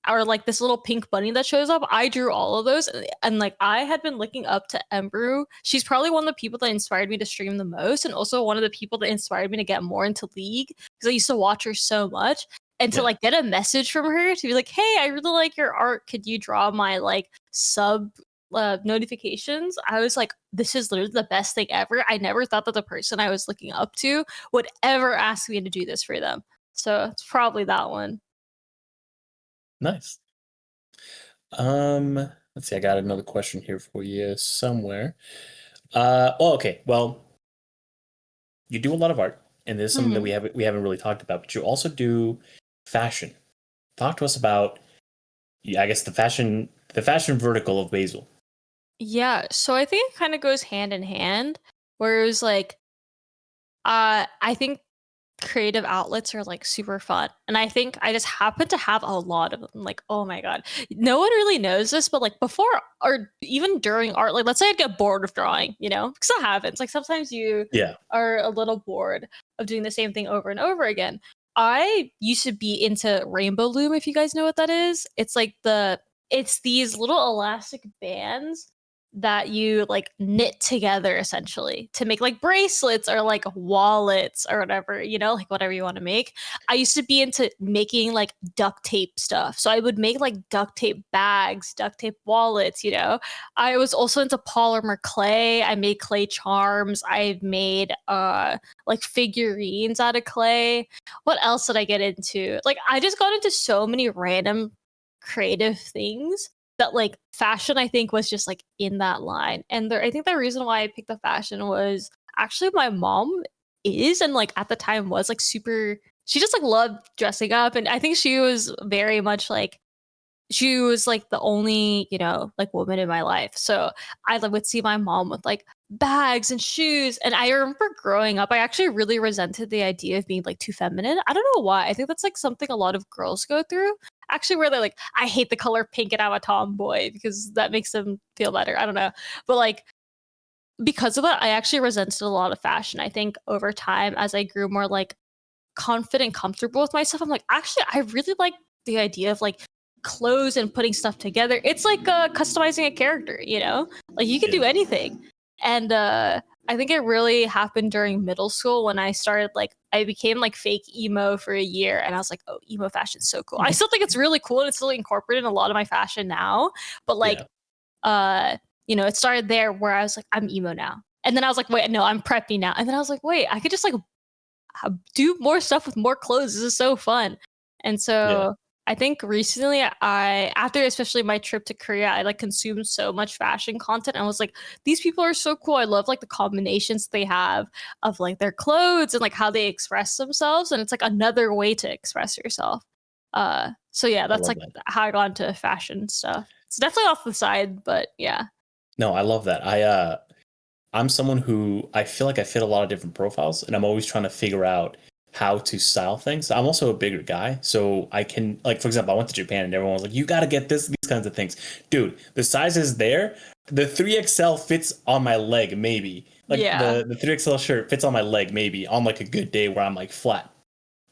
are like this little pink bunny that shows up. I drew all of those, and like, I had been looking up to Emaru. She's probably one of the people that inspired me to stream the most, and also one of the people that inspired me to get more into League, because I used to watch her so much. And to like get a message from her to be like, hey, I really like your art. Could you draw my like sub notifications? I was like, this is literally the best thing ever. I never thought that the person I was looking up to would ever ask me to do this for them. So it's probably that one. Nice. Let's see. I got another question here for you somewhere. Okay. Well, you do a lot of art, and this is something that we haven't really talked about. But you also do fashion. Talk to us about, I guess, the fashion vertical of Basil. Yeah, so I think it kind of goes hand in hand, where it was like, I think creative outlets are like super fun, and I think I just happen to have a lot of them. Like, oh my god, no one really knows this, but like before or even during art, like let's say I'd get bored of drawing, because that happens. Like, sometimes you are a little bored of doing the same thing over and over again. I used to be into rainbow loom, if you guys know what that is. It's like it's these little elastic bands that you like knit together essentially to make like bracelets or like wallets or whatever, like whatever you want to make. I used to be into making like duct tape stuff. So I would make like duct tape bags, duct tape wallets, I was also into polymer clay. I made clay charms. I've made like figurines out of clay. What else did I get into? Like, I just got into so many random creative things that like fashion, I think, was just like in that line. And I think the reason why I picked the fashion was actually my mom is, and like at the time was like super, she just like loved dressing up. And I think she was very much like, she was like the only, you know, like woman in my life. So I like would see my mom with like bags and shoes. And I remember growing up, I actually really resented the idea of being like too feminine. I don't know why. I think that's like something a lot of girls go through. Actually, where they're like, I hate the color pink and I'm a tomboy because that makes them feel better. I don't know. But like, because of that, I actually resented a lot of fashion. I think over time, as I grew more like confident, comfortable with myself, I'm like, actually, I really like the idea of like clothes and putting stuff together. It's like customizing a character, you know? Like you can do anything. And I think it really happened during middle school when I started like, I became like fake emo for a year and I was like, oh, emo fashion's so cool. I still think it's really cool and it's still incorporated in a lot of my fashion now. But like, you know, it started there where I was like, I'm emo now. And then I was like, wait, no, I'm preppy now. And then I was like, wait, I could just like do more stuff with more clothes. This is so fun. And so I think recently after especially my trip to Korea, I like consumed so much fashion content. And I was like, these people are so cool. I love like the combinations they have of like their clothes and like how they express themselves. And it's like another way to express yourself. So yeah, that's like how I got into fashion stuff. It's definitely off the side, but yeah. No, I love that. I'm someone who I feel like I fit a lot of different profiles, and I'm always trying to figure out how to style things. I'm also a bigger guy, so I can, like, for example, I went to Japan and everyone was like, you got to get these kinds of things. Dude, the size is there. The 3XL fits on my leg, maybe. Like the 3XL shirt fits on my leg, maybe, on like a good day where I'm like flat.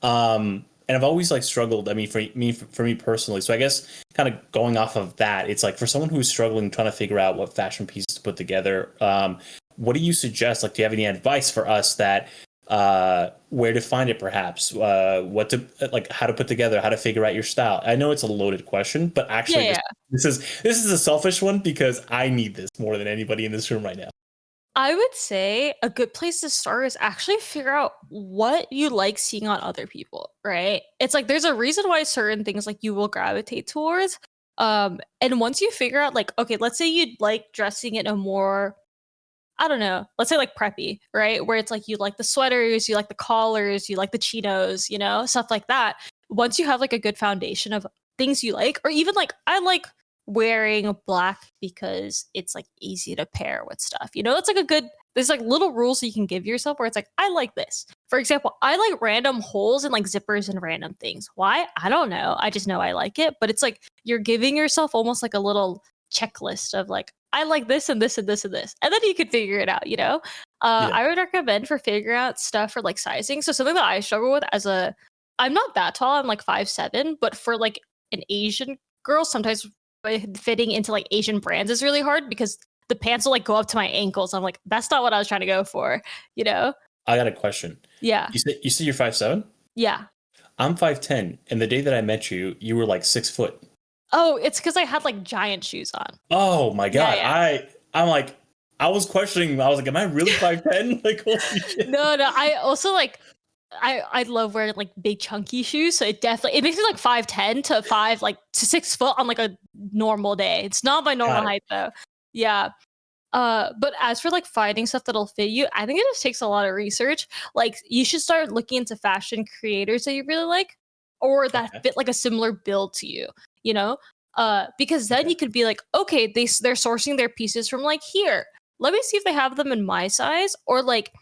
And I've always like struggled. I mean, for me personally. So I guess kind of going off of that, it's like for someone who's struggling, trying to figure out what fashion pieces to put together, what do you suggest? Like, do you have any advice for us that where to find it, perhaps? What to like, how to put together, how to figure out your style? I know it's a loaded question, but actually, this is a selfish one because I need this more than anybody in this room right now. I would say a good place to start is actually figure out what you like seeing on other people, right? It's like there's a reason why certain things like you will gravitate towards. And once you figure out like, okay, let's say you like dressing in a more, I don't know, let's say like preppy, right? Where it's like you like the sweaters, you like the collars, you like the chinos, you know, stuff like that. Once you have like a good foundation of things you like, or even like I like wearing black because it's like easy to pair with stuff. You know, it's like there's like little rules you can give yourself where it's like, I like this. For example, I like random holes and like zippers and random things. Why? I don't know. I just know I like it. But it's like you're giving yourself almost like a little checklist of like, I like this and this and this and this. And then you could figure it out, you know? I would recommend for figuring out stuff for like sizing. So something that I struggle with I'm not that tall, I'm like 5'7", but for like an Asian girl, sometimes fitting into like Asian brands is really hard because the pants will like go up to my ankles. I'm like, that's not what I was trying to go for, you know? I got a question. Yeah. You said you're 5'7"? Yeah. I'm 5'10", and the day that I met you, you were like 6 foot. Oh, it's because I had like giant shoes on. Oh my god! Yeah. I'm like, I was questioning. I was like, am I really 5'10"? Like, holy shit. No. I also like, I love wearing like big chunky shoes, so it makes me like 5'10" to 6 foot on like a normal day. It's not my normal height though. Yeah. But as for like finding stuff that'll fit you, I think it just takes a lot of research. Like you should start looking into fashion creators that you really like, or that fit like a similar build to you. You know, because then you could be like, okay, they're sourcing their pieces from like here. Let me see if they have them in my size, or like.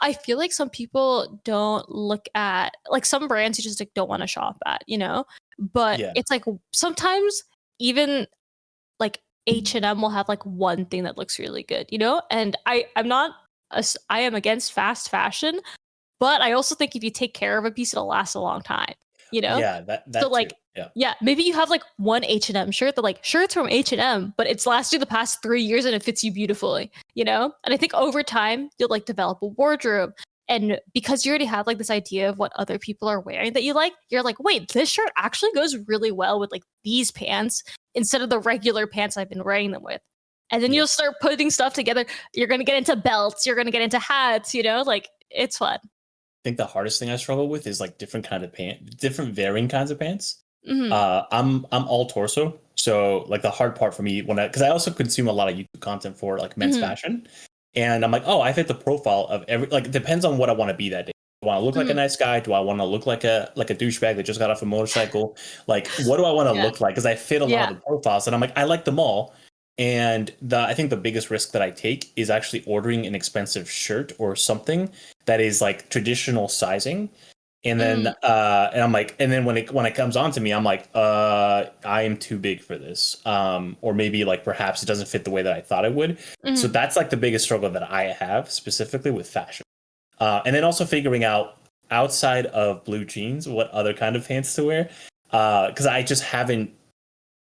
I feel like some people don't look at like some brands you just like don't want to shop at, you know? But it's like sometimes even like H&M will have like one thing that looks really good, you know? And I am against fast fashion, but I also think if you take care of a piece, it'll last a long time, you know? Yeah, that so like too. Yeah, maybe you have like one H&M shirt that like, sure, it's from H&M, but it's lasted the past 3 years and it fits you beautifully, you know? And I think over time, you'll like develop a wardrobe. And because you already have like this idea of what other people are wearing that you like, you're like, wait, this shirt actually goes really well with like these pants instead of the regular pants I've been wearing them with. And then you'll start putting stuff together. You're going to get into belts. You're going to get into hats, you know, like it's fun. I think the hardest thing I struggle with is like different varying kinds of pants. I'm all torso. So like the hard part for me because I also consume a lot of YouTube content for like men's fashion, and I'm like, oh, I fit the profile of it depends on what I want to be that day. Do I want to look like a nice guy? Do I want to look like a douchebag that just got off a motorcycle? Like, what do I want to look like? Because I fit a lot of the profiles, and I'm like, I like them all. And I think the biggest risk that I take is actually ordering an expensive shirt or something that is like traditional sizing. And then and I'm like, and then when it comes on to me, I'm like, I am too big for this. Or maybe like perhaps it doesn't fit the way that I thought it would. So that's like the biggest struggle that I have specifically with fashion. And then also figuring out outside of blue jeans, what other kind of pants to wear. Because I just haven't.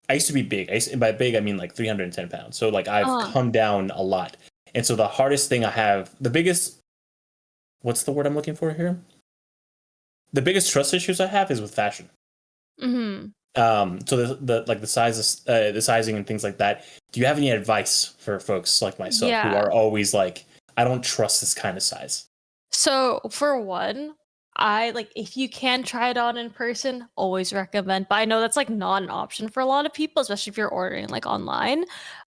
I used to be big. And by big, I mean like 310 pounds. So like I've come down a lot. And so the hardest thing I have, the biggest, what's the word I'm looking for here? The biggest trust issues I have is with fashion. So the sizes, the sizing and things like that. Do you have any advice for folks like myself who are always like, I don't trust this kind of size? So for one, I like if you can try it on in person, always recommend. But I know that's like not an option for a lot of people, especially if you're ordering like online.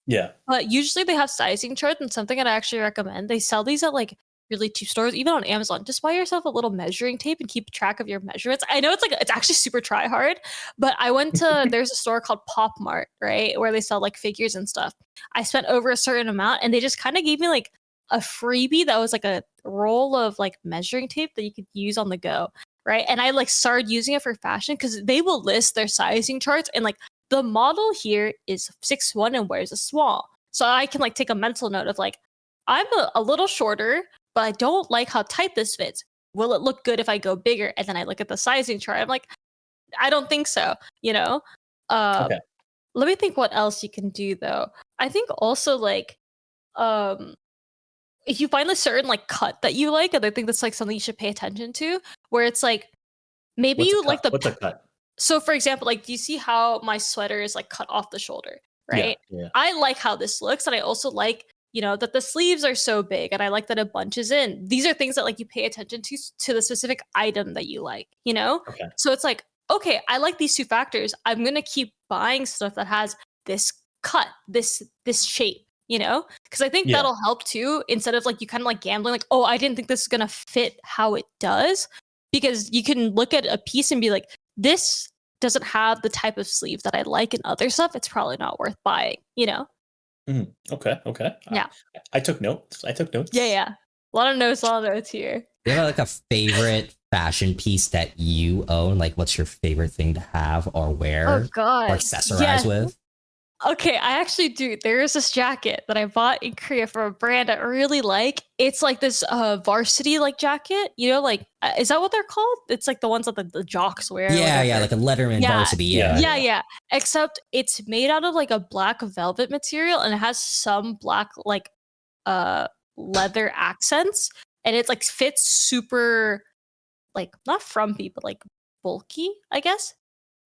Yeah. But usually they have sizing charts, and something that I actually recommend. They sell these at like really cheap stores, even on Amazon. Just buy yourself a little measuring tape and keep track of your measurements. I know it's actually super try hard, but I went to there's a store called Pop Mart, right, where they sell like figures and stuff. I spent over a certain amount, and they just kind of gave me like a freebie that was like a roll of like measuring tape that you could use on the go, right? And I like started using it for fashion because they will list their sizing charts, and like the model here is 6'1" and wears a small. So I can like take a mental note of like, I'm a little shorter, but I don't like how tight this fits. Will it look good if I go bigger? And then I look at the sizing chart. I'm like, I don't think so, you know? Okay. Let me think what else you can do though. I think also like, if you find a certain like cut that you like, and I think that's like something you should pay attention to, where it's like, maybe you like what's a cut? So for example, like, do you see how my sweater is like cut off the shoulder, right? Yeah. I like how this looks, and I also like, that the sleeves are so big, and I like that it bunches in. These are things that like you pay attention to the specific item that you like, Okay. So it's like, okay, I like these two factors. I'm gonna keep buying stuff that has this cut, this shape, because I think that'll help too. Instead of like you kind of like gambling, like, oh, I didn't think this is gonna fit how it does, because you can look at a piece and be like, this doesn't have the type of sleeve that I like in other stuff. It's probably not worth buying, Okay. Yeah. I took notes. Yeah. A lot of notes here. Do you have like a favorite fashion piece that you own? Like, what's your favorite thing to have or wear? Oh, God. Or accessorize with? Okay, I actually do. There is this jacket that I bought in Korea from a brand I really like. It's like this varsity like jacket, like is that what they're called? It's like the ones that the jocks wear. Yeah, like a Letterman varsity. Yeah. Except it's made out of like a black velvet material, and it has some black like leather accents, and it's like fits super like not frumpy, but like bulky, I guess.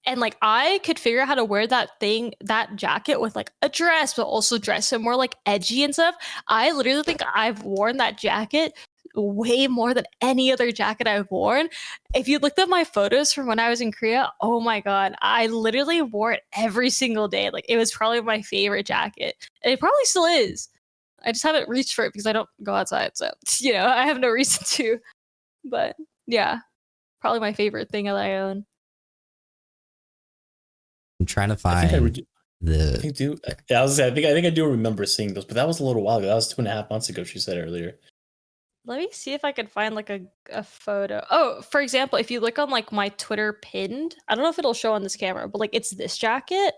And like I could figure out how to wear that jacket with like a dress, but also dress it more like edgy and stuff. I literally think I've worn that jacket way more than any other jacket I've worn. If you looked at my photos from when I was in Korea, oh my God, I literally wore it every single day. Like it was probably my favorite jacket. And it probably still is. I just haven't reached for it because I don't go outside. So, I have no reason to. But yeah, probably my favorite thing that I own. I'm trying to find I think I do remember seeing those, but that was a little while ago. That was 2.5 months ago, she said earlier. Let me see if I could find like a photo. Oh, for example, if you look on like my Twitter pinned, I don't know if it'll show on this camera, but like it's this jacket.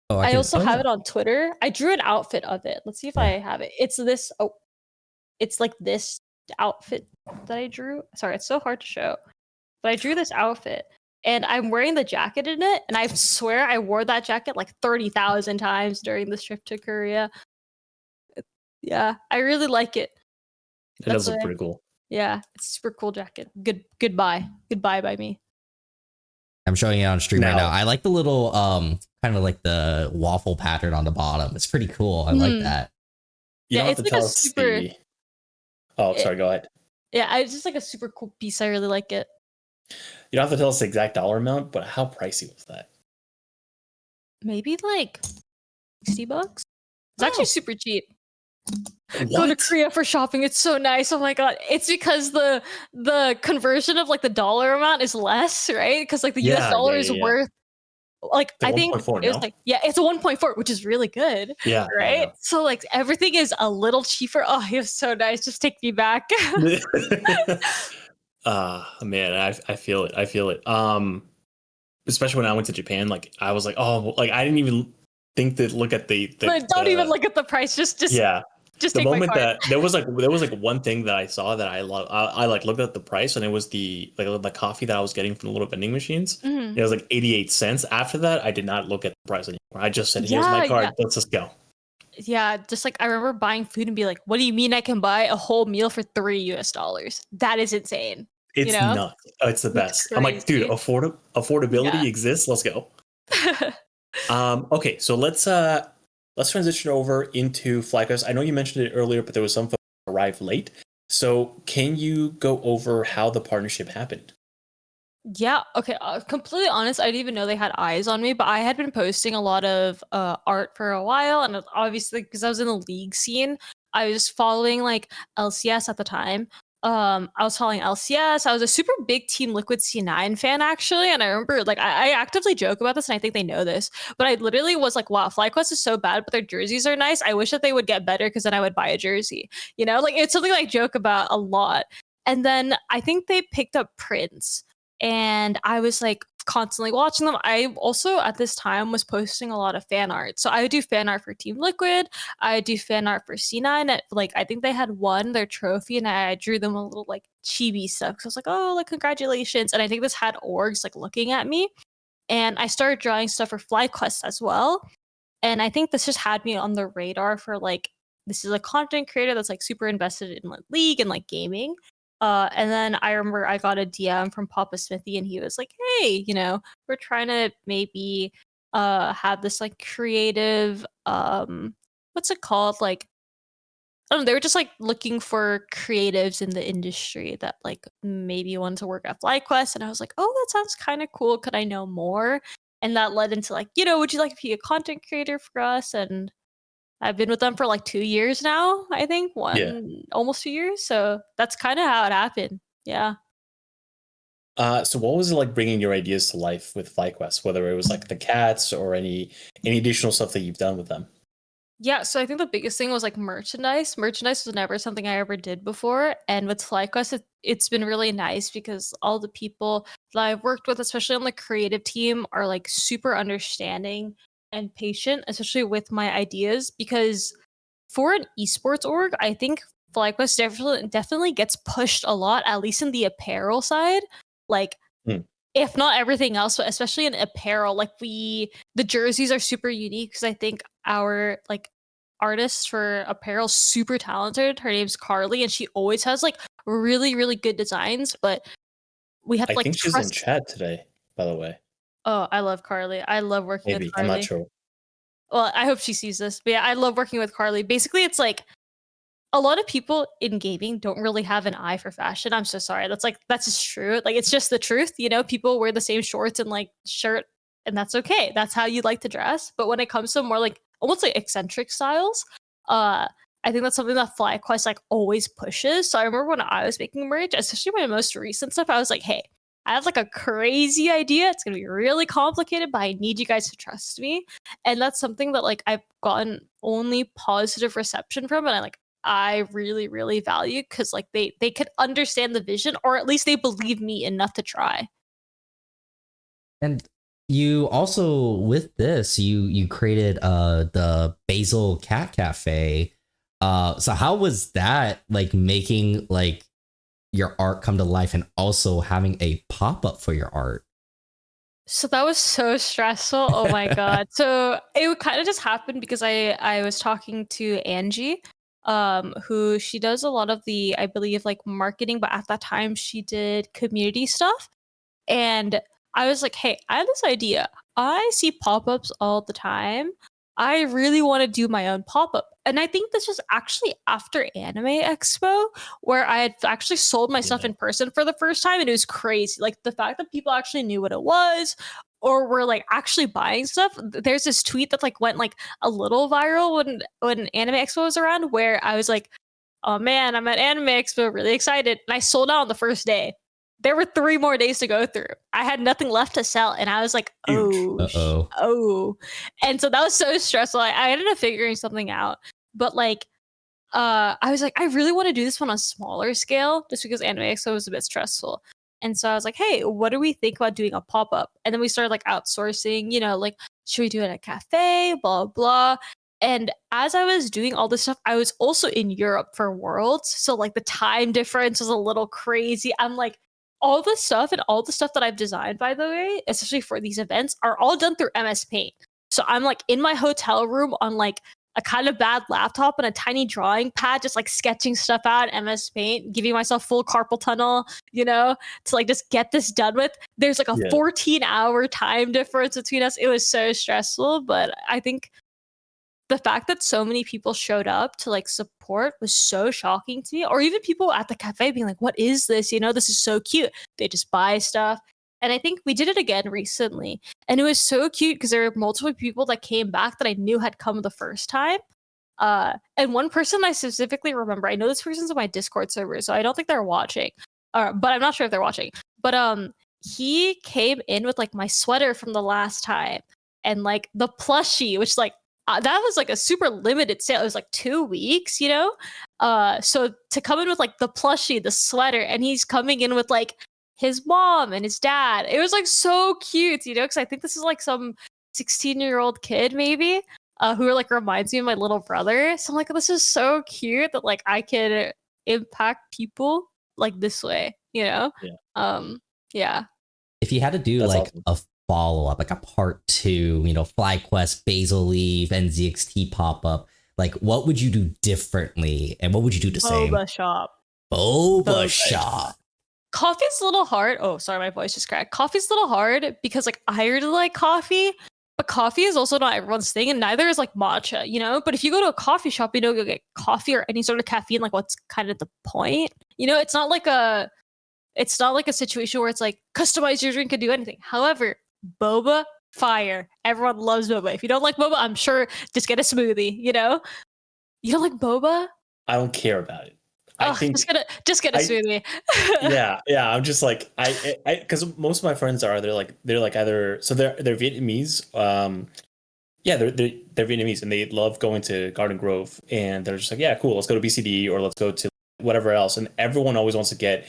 Oh, I also have it on Twitter. I drew an outfit of it. Let's see if I have it. It's this. Oh, it's like this outfit that I drew. Sorry, it's so hard to show, but I drew this outfit. And I'm wearing the jacket in it, and I swear I wore that jacket like 30,000 times during this trip to Korea. Yeah, I really like it. It does look pretty cool. Yeah, it's a super cool jacket. Goodbye by me. I'm showing it on stream right now. I like the little kind of like the waffle pattern on the bottom. It's pretty cool. I like that. You don't have to tell us Oh, sorry, go ahead. Yeah, it's just like a super cool piece. I really like it. You don't have to tell us the exact dollar amount, but how pricey was that? Maybe like $60. It's actually super cheap. Go to What? Korea for shopping. It's so nice. Oh my god. It's because the conversion of like the dollar amount is less, right? Because like the US dollar is Yeah. worth like The I think 1.4, it was no? like yeah, it's a 1.4, which is really good, Yeah. right? So like everything is a little cheaper. Oh, it was so nice. Just take me back. Man, I feel it. I feel it. Especially when I went to Japan, like I was like, oh, like I didn't even think to look at But don't even look at the price. Just yeah. just The take my moment card. that there was like one thing that I saw that I love, I like looked at the price, and it was the coffee that I was getting from the little vending machines. Mhm. It was like 88 cents. After that, I did not look at the price anymore. I just said, "Here's my Yeah, card. yeah. Let's just go." Yeah, just like I remember buying food and be like, "What do you mean I can buy a whole meal for $3 US? That is insane." You It's know? nuts. It's the It's best. I'm like, dude, crazy. affordability Yeah. exists. Let's go. Okay, so let's transition over into FlyQuest. I know you mentioned it earlier, but there was some folks who arrived late. So can you go over how the partnership happened? Yeah, okay. Completely honest, I didn't even know they had eyes on me, but I had been posting a lot of art for a while, and obviously because I was in the league scene, I was following like LCS at the time. I was following LCS. I was a super big Team Liquid C9 fan actually, and I remember like I actively joke about this, and I think they know this, but I literally was like, "Wow, FlyQuest is so bad, but their jerseys are nice. I wish that they would get better because then I would buy a jersey." You know, like it's something I joke about a lot. And then I think they picked up Prince and I was like constantly watching them. I also at this time was posting a lot of fan art. So I would do fan art for Team Liquid. I do fan art for C9. Like I think they had won their trophy, and I drew them a little like chibi stuff. So I was like, oh, like congratulations. And I think this had orgs like looking at me. And I started drawing stuff for FlyQuest as well. And I think this just had me on the radar for like this is a content creator that's like super invested in like league and like gaming. And then I remember I got a DM from Papa Smithy, and he was like, "Hey, you know, we're trying to maybe have this like creative what's it called? Like I don't know, they were just like looking for creatives in the industry that like maybe wanted to work at FlyQuest." And I was like, "Oh, that sounds kind of cool. Could I know more?" And that led into like, would you like to be a content creator for us? And I've been with them for like 2 years now, I think, Yeah. almost 2 years. So that's kind of how it happened. Yeah. So what was it like bringing your ideas to life with FlyQuest, whether it was like the cats or any additional stuff that you've done with them? Yeah, so I think the biggest thing was like merchandise. Merchandise was never something I ever did before. And with FlyQuest, it's been really nice because all the people that I've worked with, especially on the creative team, are like super understanding and patient, especially with my ideas. Because for an esports org, I think FlyQuest definitely gets pushed a lot, at least in the apparel side. Like Hmm. if not everything else, but especially in apparel, like the jerseys are super unique because I think our like artist for apparel super talented. Her name's Carly, and she always has like really really good designs. But we have I to like think she's in trust. chat today, by the way. Oh, I love Carly. I love working with Maybe. I'm not Carly. sure. Well, I hope she sees this. But yeah, I love working with Carly. Basically, it's like a lot of people in gaming don't really have an eye for fashion. I'm so sorry. That's just true. Like it's just the truth. You know, people wear the same shorts and like shirt, and that's okay. That's how you like to dress. But when it comes to more like almost like eccentric styles, I think that's something that FlyQuest like always pushes. So I remember when I was making merch, especially my most recent stuff, I was like, hey, I have like a crazy idea. It's gonna be really complicated, but I need you guys to trust me. And that's something that like I've gotten only positive reception from, and I really really value because like they could understand the vision, or at least they believe me enough to try. And you also with this, you created the Basil Cat Cafe. So how was that like making like your art come to life and also having a pop-up for your art? So that was so stressful. Oh my god. So it would kind of just happen because I was talking to Angie, who she does a lot of the I believe like marketing, but at that time she did community stuff. And I was like, hey, I have this idea. I see pop-ups all the time. I really want to do my own pop-up. And I think this was actually after Anime Expo, where I had actually sold my stuff in person for the first time, and it was crazy. Like the fact that people actually knew what it was or were like actually buying stuff. There's this tweet that like went like a little viral when Anime Expo was around, where I was like, oh man, I'm at Anime Expo, really excited. And I sold out on the first day. There were 3 more days to go through. I had nothing left to sell, and I was like, oh. And so that was so stressful. I ended up figuring something out. But like, I was like, I really want to do this one on a smaller scale, just because Anime Expo was a bit stressful. And so I was like, hey, what do we think about doing a pop-up? And then we started like outsourcing, like, should we do it at a cafe, blah, blah. And as I was doing all this stuff, I was also in Europe for Worlds. So like the time difference was a little crazy. I'm like, all the stuff that I've designed, by the way, especially for these events, are all done through MS Paint. So I'm like in my hotel room on like a kind of bad laptop and a tiny drawing pad, just like sketching stuff out in MS Paint, giving myself full carpal tunnel, to like just get this done with. There's like a 14-hour time difference between us. It was so stressful, but I think the fact that so many people showed up to like support was so shocking to me. Or even people at the cafe being like, what is this? This is so cute. They just buy stuff. And I think we did it again recently. And it was so cute because there were multiple people that came back that I knew had come the first time. And one person I specifically remember, I know this person's on my Discord server, so I don't think they're watching. But I'm not sure if they're watching. But he came in with like my sweater from the last time and like the plushie, which like, that was like a super limited sale. It was like 2 weeks, so to come in with like the plushie, the sweater, and he's coming in with like his mom and his dad. It was like so cute, because I think this is like some 16-year-old kid maybe who like reminds me of my little brother. So I'm like, this is so cute that like I could impact people like this way, yeah. If you had to do That's like awesome. a follow-up, like a part 2, FlyQuest, BasiilLeaf, NZXT pop-up, like what would you do differently and what would you do the same? Boba shop. Boba shop. Coffee's a little hard. Oh, sorry, my voice just cracked. Coffee's a little hard because like I really like coffee, but coffee is also not everyone's thing, and neither is like matcha, But if you go to a coffee shop, you'll get coffee or any sort of caffeine. Like, what's kind of the point? It's not like a situation where it's like customize your drink and do anything. However, boba, fire. Everyone loves boba. If you don't like boba, I'm sure just get a smoothie. You don't like boba? I don't care about it. I think just get a smoothie. yeah. I'm just like I because most of my friends they're like either so they're Vietnamese. They're Vietnamese and they love going to Garden Grove and they're just like, yeah, cool, let's go to BCD or let's go to whatever else. And everyone always wants to get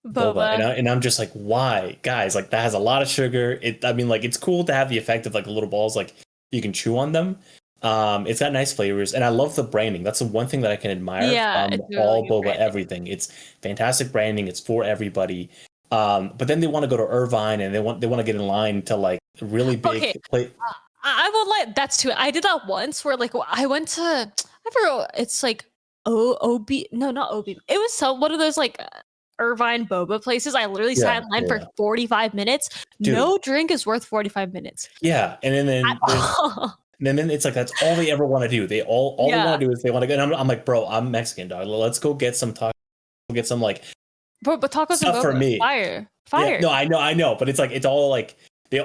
boba. And I'm just like, why, guys? Like that has a lot of sugar. It's cool to have the effect of like the little balls, like you can chew on them. It's got nice flavors, and I love the branding. That's the one thing that I can admire from all boba branding. Everything. It's fantastic branding. It's for everybody. But then they want to go to Irvine, and they want to get in line to like really big plate. I will let that's too. I did that once where like I went to I forgot. It's like OB. No, not OB. It was one of those like Irvine boba places. I literally sat in line for 45 minutes. Dude. No drink is worth 45 minutes. Yeah, and then it's like that's all they ever want to do. They all they want to do is they want to go. And I'm like, bro, I'm Mexican, dog. Let's go get some tacos. Get some like, bro, but tacos stuff for me. Fire. Yeah, no, I know, but it's like it's all like they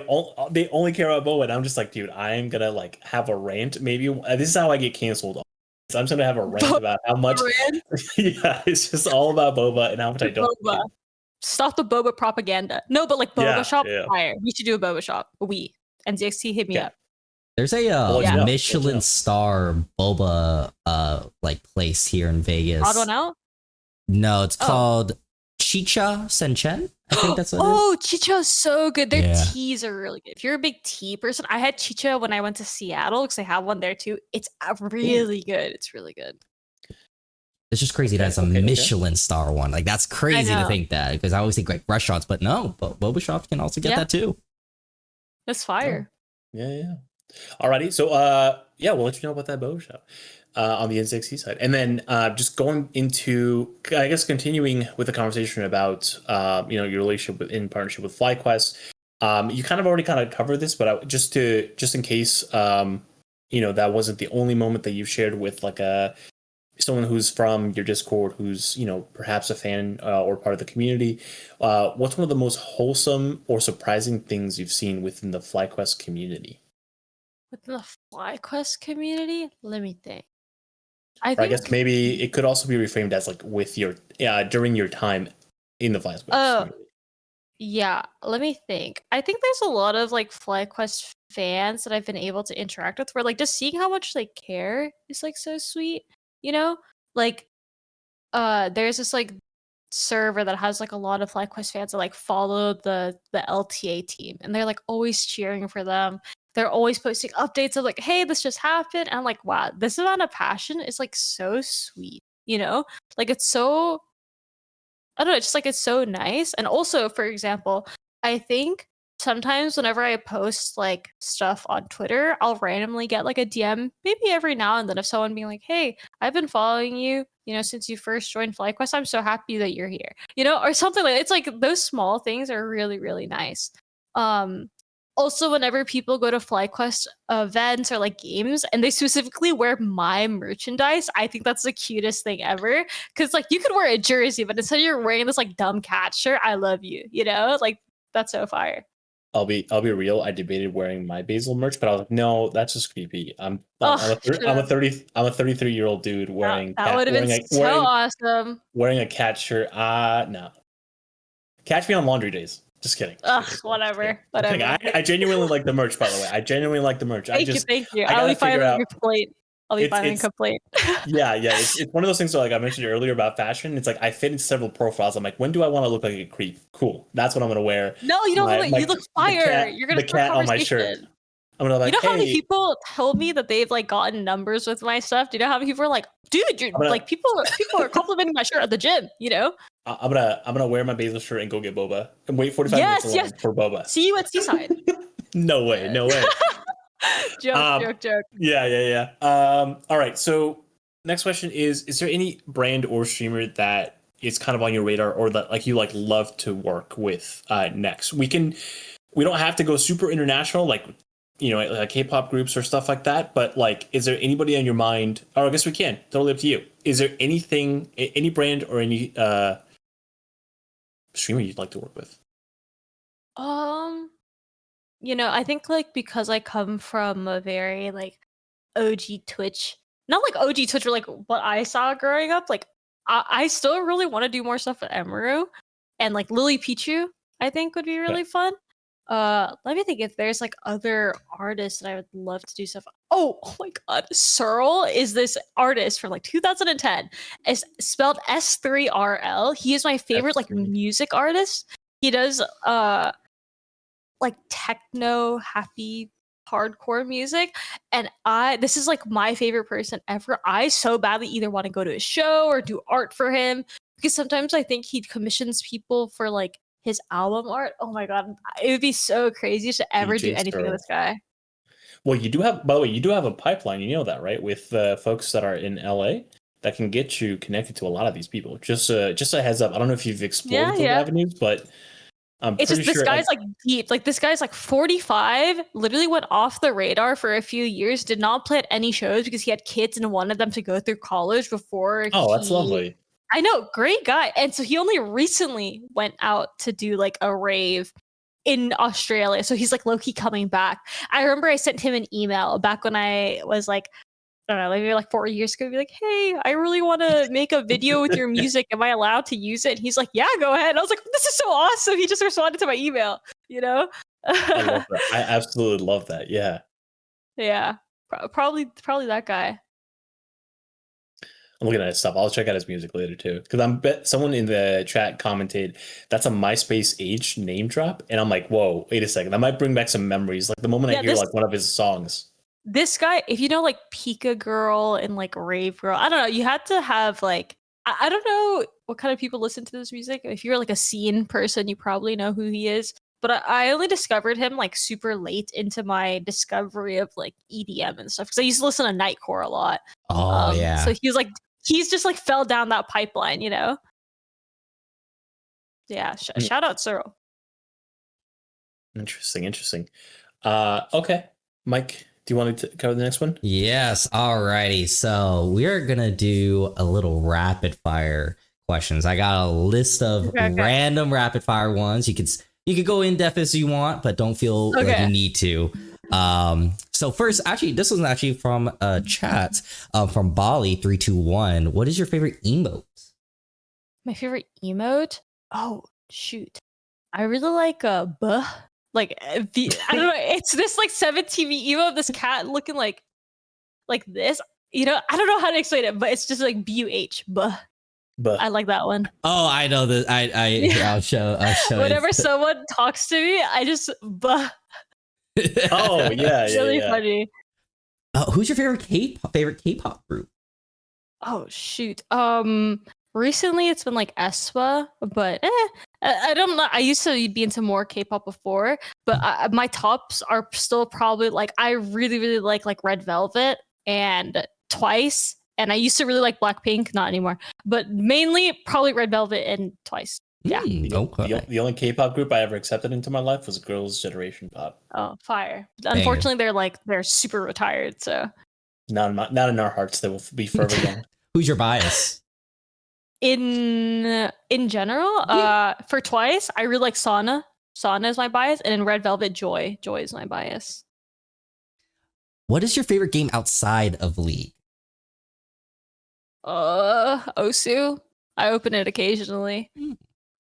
only care about boba. And I'm just like, dude, I'm gonna like have a rant. Maybe this is how I get canceled. So I'm just gonna have a rant about how much. Yeah, it's just all about boba and how much I don't. Boba. Stop the boba propaganda. No, but like boba shop, fire. We should do a boba shop. NZXT hit me up. There's a Michelin star boba like place here in Vegas. Odd one out? No, it's called Chicha Senchen. I think that's what it is. Chicha is so good. Their teas are really good. If you're a big tea person, I had Chicha when I went to Seattle because they have one there too. It's really good. It's really good. It's just crazy that it's a Michelin star one. Like that's crazy to think that because I always think like restaurants, but no, but boba shops can also get that too. That's fire. Yeah. Alrighty, so we'll let you know about that boba shop on the NZXT side, and then just going into, I guess, continuing with the conversation about your relationship in partnership with FlyQuest. You kind of already covered this, but just in case that wasn't the only moment that you've shared with like someone who's from your Discord, who's perhaps a fan or part of the community. What's one of the most wholesome or surprising things you've seen within the FlyQuest community? Within the FlyQuest community, let me think. Or I guess maybe it could also be reframed as like with your during your time in the FlyQuest community. Yeah, let me think. I think there's a lot of like FlyQuest fans that I've been able to interact with where like just seeing how much they care is like so sweet, Like there's this like server that has like a lot of FlyQuest fans that like follow the LTA team and they're like always cheering for them. They're always posting updates of like, hey, this just happened. And I'm like, wow, this amount of passion is like so sweet, Like it's so I don't know, it's just like it's so nice. And also, for example, I think sometimes whenever I post like stuff on Twitter, I'll randomly get like a DM, maybe every now and then, of someone being like, "Hey, I've been following you, since you first joined FlyQuest. I'm so happy that you're here," or something like. It's like those small things are really, really nice. Um, Also, whenever people go to FlyQuest events or like games and they specifically wear my merchandise, I think that's the cutest thing ever. Cause like you could wear a jersey, but instead you're wearing this like dumb cat shirt, I love you, Like that's so fire. I'll be real. I debated wearing my Basil merch, but I was like, no, that's just creepy. I'm a 33-year-old dude wearing that would have been so awesome. Wearing a cat shirt. No. Catch me on laundry days. Just kidding. Whatever. I genuinely like the merch, by the way. I genuinely like the merch. Thank you. I'll be filing a complaint. Yeah. It's one of those things. So like I mentioned earlier about fashion. It's like I fit in several profiles. I'm like, when do I want to look like a creep? Cool. That's what I'm gonna wear. No, you don't. You look fire. You're gonna the cat on my shirt. I'm gonna like. How many people told me that they've like gotten numbers with my stuff? Do you know how many people are like, dude, you're like people are complimenting my shirt at the gym? I'm gonna wear my Basil shirt and go get boba and wait 45 minutes for boba. See you at Seaside. No way. joke. Yeah. All right. So next question is there any brand or streamer that is kind of on your radar or that like you like love to work with next? We don't have to go super international, like like K-pop groups or stuff like that. But like, is there anybody on your mind? Or I guess we can. Totally up to you. Is there anything, any brand or any streamer you'd like to work with? I think like because I come from a very like OG Twitch, not like OG Twitch or like what I saw growing up, like I still really want to do more stuff with Emeru and like Lily Pichu, I think would be really fun. Let me think if there's like other artists that I would love to do stuff. Oh my god, Searle is this artist from like 2010. It's spelled S3RL. He is my favorite like music artist. He does like techno happy hardcore music, and this is like my favorite person ever. I so badly either want to go to a show or do art for him, because sometimes I think he commissions people for like his album art. Oh my god, it would be so crazy to ever do anything with this guy. Well, you do have, by the way, you do have a pipeline, you know that, right? With folks that are in LA that can get you connected to a lot of these people. Just a heads up. I don't know if you've explored those avenues, but it's just this guy's like deep. Like this guy's like 45, literally went off the radar for a few years, did not play at any shows because he had kids and wanted them to go through college before. That's lovely. I know, great guy. And so he only recently went out to do like a rave in Australia. So he's like low-key coming back. I remember I sent him an email back when I was like, I don't know, maybe like 4 years ago, be like, hey, I really want to make a video with your music. Am I allowed to use it? And he's like, yeah, go ahead. I was like, this is so awesome. He just responded to my email, I love that. I absolutely love that. Yeah. Yeah. Probably that guy. I'm looking at his stuff. I'll check out his music later too. Because someone in the chat commented that's a MySpace age name drop. And I'm like, whoa, wait a second. That might bring back some memories. Like the moment I hear like one of his songs. This guy, if you know like Pika Girl and like Rave Girl, I don't know, you had to have like, I don't know what kind of people listen to this music. If you're like a scene person, you probably know who he is. But I only discovered him like super late into my discovery of like EDM and stuff. Because I used to listen to Nightcore a lot. Oh, yeah. So he's just like fell down that pipeline, Yeah. Shout out Searle. Interesting. Okay. Mike, Do you want to cover the next one? Yes. Alrighty. So we are gonna do a little rapid fire questions. I got a list of random rapid fire ones. You could go in depth as you want, but don't feel like you need to. So first, actually, this was actually from a chat from Bali321. What is your favorite emote? My favorite emote? Oh shoot, I really like buh. Like I don't know. It's this like 7TV emote of this cat looking like this. You know, I don't know how to explain it, but it's just like BUH buh. But I like that one. Oh, I know that. I'll show. Whenever someone talks to me, I just buh. oh yeah, It's really funny. Who's your favorite K-pop group? Oh shoot. Recently it's been like aespa, but I don't know. I used to be into more K-pop before, but my tops are still probably like I really really like Red Velvet and Twice, and I used to really like Blackpink, not anymore, but mainly probably Red Velvet and Twice. Yeah. The only K-pop group I ever accepted into my life was Girls' Generation Pop. Oh, fire! Unfortunately, they're super retired, so not in our hearts. They will be forever young. Who's your bias? In general, for Twice, I really like Sana. Sana is my bias, and in Red Velvet, Joy is my bias. What is your favorite game outside of League? Osu. I open it occasionally.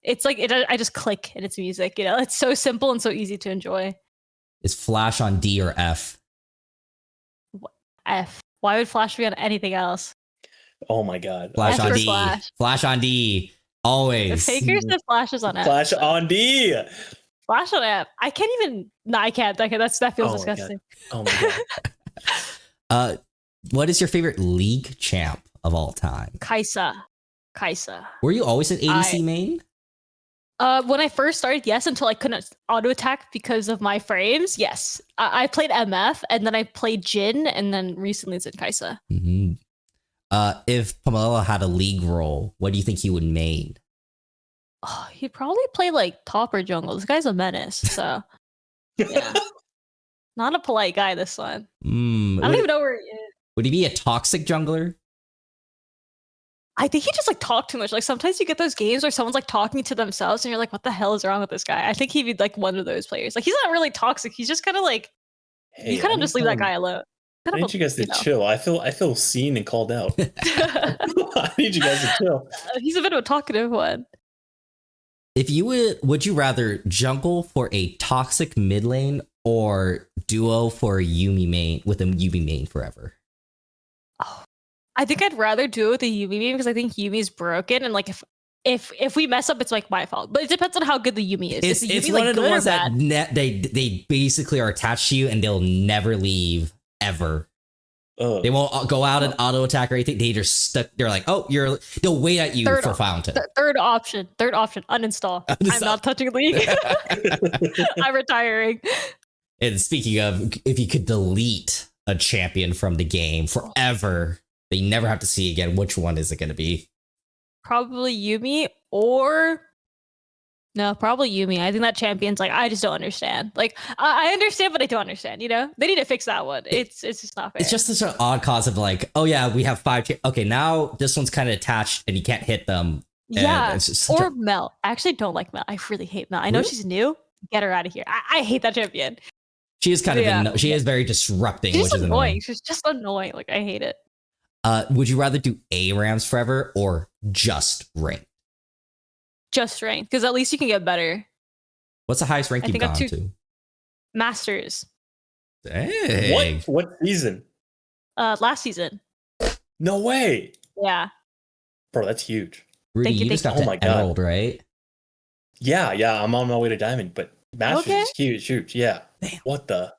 It's like I just click and it's music. You know, it's so simple and so easy to enjoy. Is Flash on D or F? F. Why would Flash be on anything else? Oh my god. Flash F on D. Flash. Flash on D. Always. The Faker said Flash is on F. Flash on D. Flash on F. I can't even. No, I can't. That feels disgusting. Oh my god. What is your favorite League champ of all time? Kaisa. Were you always an ADC main? When I first started, yes, until I couldn't auto attack because of my frames. Yes, I played MF, and then I played Jin, and then recently it's in Kaisa. Mm-hmm. If Pamela had a League role, what do you think he would main? Oh, he'd probably play like top or jungle. This guy's a menace, so yeah. Not a polite guy, this one. I don't even know where he is. Would he be a toxic jungler? I think he just like talked too much. Like sometimes you get those games where someone's like talking to themselves and you're like, what the hell is wrong with this guy? I think he'd be like one of those players. Like he's not really toxic. He's just kind of like, you kind of just leave that guy alone. I need you guys to chill. I feel seen and called out. I need you guys to chill. He's a bit of a talkative one. If you would you rather jungle for a toxic mid lane or duo for a Yuumi main with a Yuumi main forever? Oh, I think I'd rather do it with a Yuumi main because I think Yuumi is broken, and like if we mess up, it's like my fault. But it depends on how good the Yuumi is. It's one of the ones that they basically are attached to you and they'll never leave ever. They won't go out and auto attack or anything. They just stuck. They're like, oh, they'll wait at you for fountain. Third option, uninstall. I'm not touching League. I'm retiring. And speaking of, if you could delete a champion from the game forever, that you never have to see again, which one is it going to be? Probably Yuumi probably Yuumi. I think that champion's like, I just don't understand. Like, I understand, but I don't understand, you know? They need to fix that one. It's just not fair. It's just such an odd cause of like, oh yeah, we have 5. Okay, now this one's kind of attached and you can't hit them. Yeah, or Mel. I actually don't like Mel. I really hate Mel. I know she's new. Get her out of here. I hate that champion. She is kind of, she is very disrupting. She's just annoying. She's just annoying. Like, I hate it. Would you rather do ARAMs forever or just rank? Just rank, because at least you can get better. What's the highest rank you've gone to? Masters. Dang. What season? Last season. No way. Yeah. Bro, that's huge. Rudy, you just got to Emerald, right? Yeah, I'm on my way to Diamond, but Masters is huge. Yeah. Damn. What the?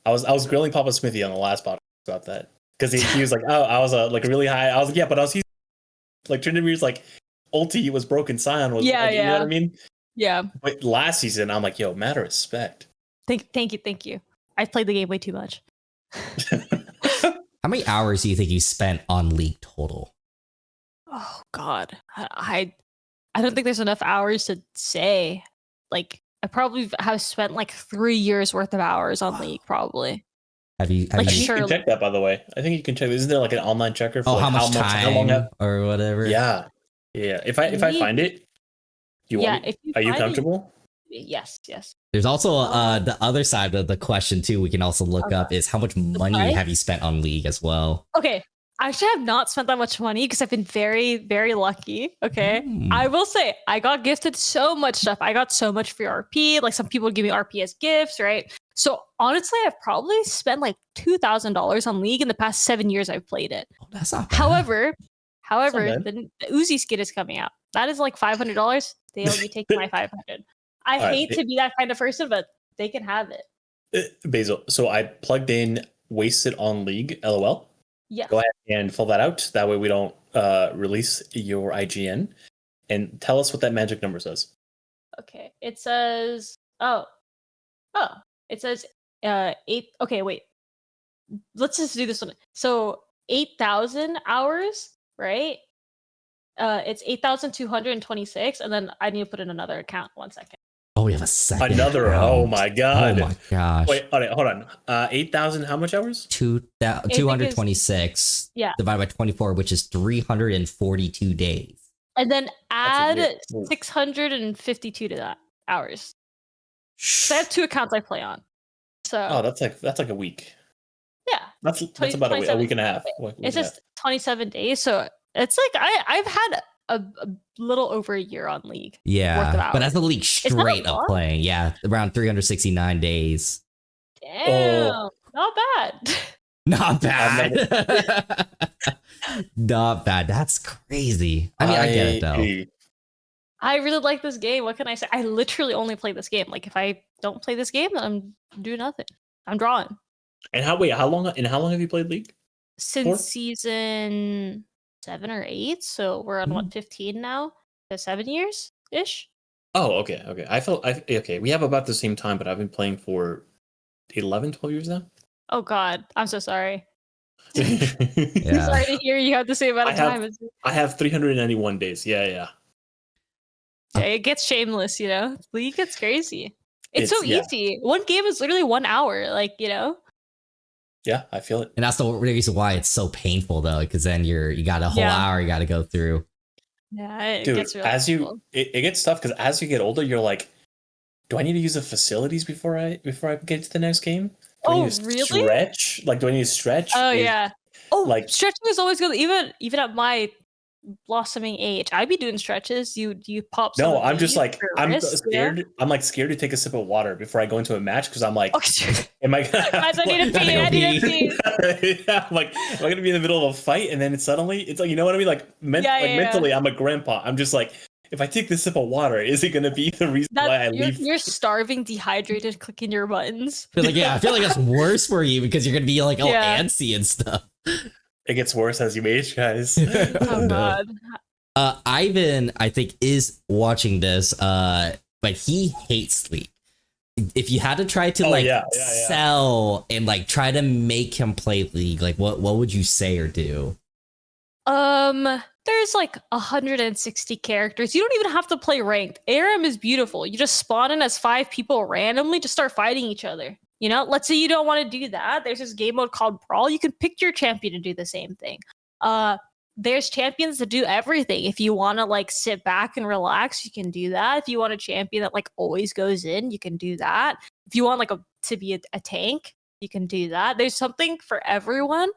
I was grilling Papa Smithy on the last podcast about that because he was like, oh, I was like really high. I was like, yeah, but I was like Trinimir's like ulti was broken. Scion was, yeah. You know what I mean? Yeah. But last season, I'm like, yo, mad respect. Thank you. I played the game way too much. How many hours do you think you spent on League total? Oh God, I don't think there's enough hours to say. Like, I probably have spent like 3 years worth of hours on League, probably. Have you? I think you Surely. can check that, by the way. I think you can check. Isn't there like an online checker for Oh, like how much how long time or whatever? Yeah. Yeah. If I find it, do you want me? If you Are you find comfortable? yes. There's also Oh. the other side of the question too. We can also look up is how much money price? have you spent on League as well? Okay. I actually have not spent that much money because I've been very, very lucky. Okay. I will say I got gifted so much stuff. I got so much free RP. Like some people give me RP as gifts, right? So honestly, I've probably spent like $2,000 on League in the past 7 years I've played it. Oh, that's not bad. However, bad. the Uzi skin is coming out. That is like $500. They'll be taking my 500. I All right, hate to be that kind of person, but they can have it. Basil. So I plugged in wasted on League. LOL. Yeah. Go ahead and fill that out. That way we don't release your IGN. And tell us what that magic number says. Okay. It says it says 8. Okay, wait. Let's just do this one. So 8,000 hours, right? It's 8,226, and then I need to put in another account. 1 second. Oh, we have a second. Another. account. Oh my god. Oh my gosh. Wait, hold on. 8,000. How much hours? 226. Yeah. Divided by 24, which is 342 days. And then add Ooh. 652 to that hours. So I have 2 accounts I play on. So Oh, that's like a week. yeah, That's about a week and a half. it's just 27 days. So it's like I've had a little over a year on League. Worth of Yeah. But hours. that's a League straight up playing. Yeah. Around 369 days. Damn, not bad. Not bad. Not bad. That's crazy. I mean, I get it though. I really like this game. What can I say? I literally only play this game. Like if I don't play this game, then I'm doing nothing. I'm drawing. And how long have you played League? Since 4? season 7 or 8, so we're on what, 15 now? So 7 years ish. Oh, okay. Okay. We have about the same time, but I've been playing for 11, 12 years now. Oh God, I'm so sorry. Yeah. Sorry to hear you have the same amount of time. I have 391 days. Yeah. Okay, it gets shameless, you know. League gets crazy. It's so yeah. easy. One game is literally 1 hour, like, you know. Yeah, I feel it. And that's the reason why it's so painful though, because then you got a whole hour you got to go through. Yeah, it Dude, gets really as it gets tough because as you get older, you're like, do I need to use the facilities before I get to the next game? Do I need to really? stretch? Like, do I need to stretch? Oh yeah. Oh, like stretching is always good. Even at my blossoming age, I'd be doing stretches. You pop. No, I'm just like I'm wrist, scared. Yeah? I'm like scared to take a sip of water before I go into a match because I'm like, am I? Guys, I need to pee. I need to pee. Yeah, I'm like, am I gonna be in the middle of a fight and then it's like, you know what I mean? Like, mentally, I'm a grandpa. I'm just like, if I take this sip of water, is it gonna be the reason why I leave? You're starving, dehydrated, clicking your buttons. I feel like it's worse for you because you're gonna be like all antsy and stuff. It gets worse as you age, guys. Oh God. Ivan, I think, is watching this, but he hates sleep. If you had to try to sell and like try to make him play League, like what would you say or do? There's like 160 characters. You don't even have to play ranked. ARM is beautiful. You just spawn in as 5 people randomly, just start fighting each other. You know, let's say you don't want to do that. There's this game mode called Brawl. You can pick your champion to do the same thing. There's champions that do everything. If you want to like sit back and relax, you can do that. If you want a champion that like always goes in, you can do that. If you want like to be a tank, you can do that. There's something for everyone.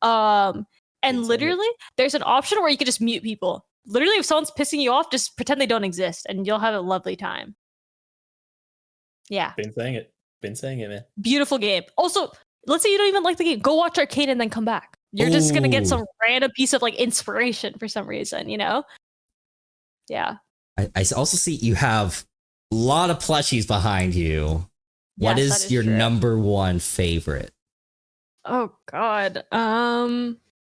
And literally, there's an option where you can just mute people. Literally, if someone's pissing you off, just pretend they don't exist, and you'll have a lovely time. Yeah. Been saying it, man. Beautiful game. Also, let's say you don't even like the game. Go watch Arcane and then come back. You're just going to get some random piece of like inspiration for some reason, you know? Yeah. I also see you have a lot of plushies behind you. What is your number one favorite? Oh, God.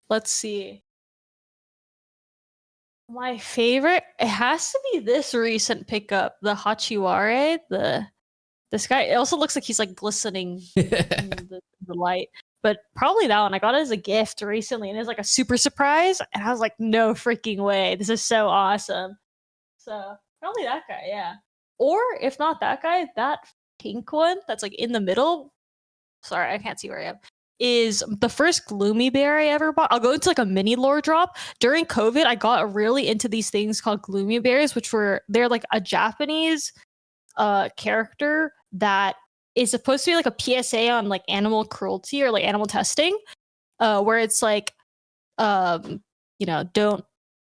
Let's see. My favorite, it has to be this recent pickup, the Hachiware, this guy. It also looks like he's like glistening in the light. But probably that one. I got it as a gift recently, and it's like a super surprise. And I was like, no freaking way. This is so awesome. So probably that guy, yeah. Or if not that guy, that pink one that's like in the middle. Sorry, I can't see where I am. is the first gloomy bear I ever bought. I'll go into like a mini lore drop. During COVID, I got really into these things called gloomy bears, they're like a Japanese character that is supposed to be like a PSA on like animal cruelty or like animal testing, where it's like, don't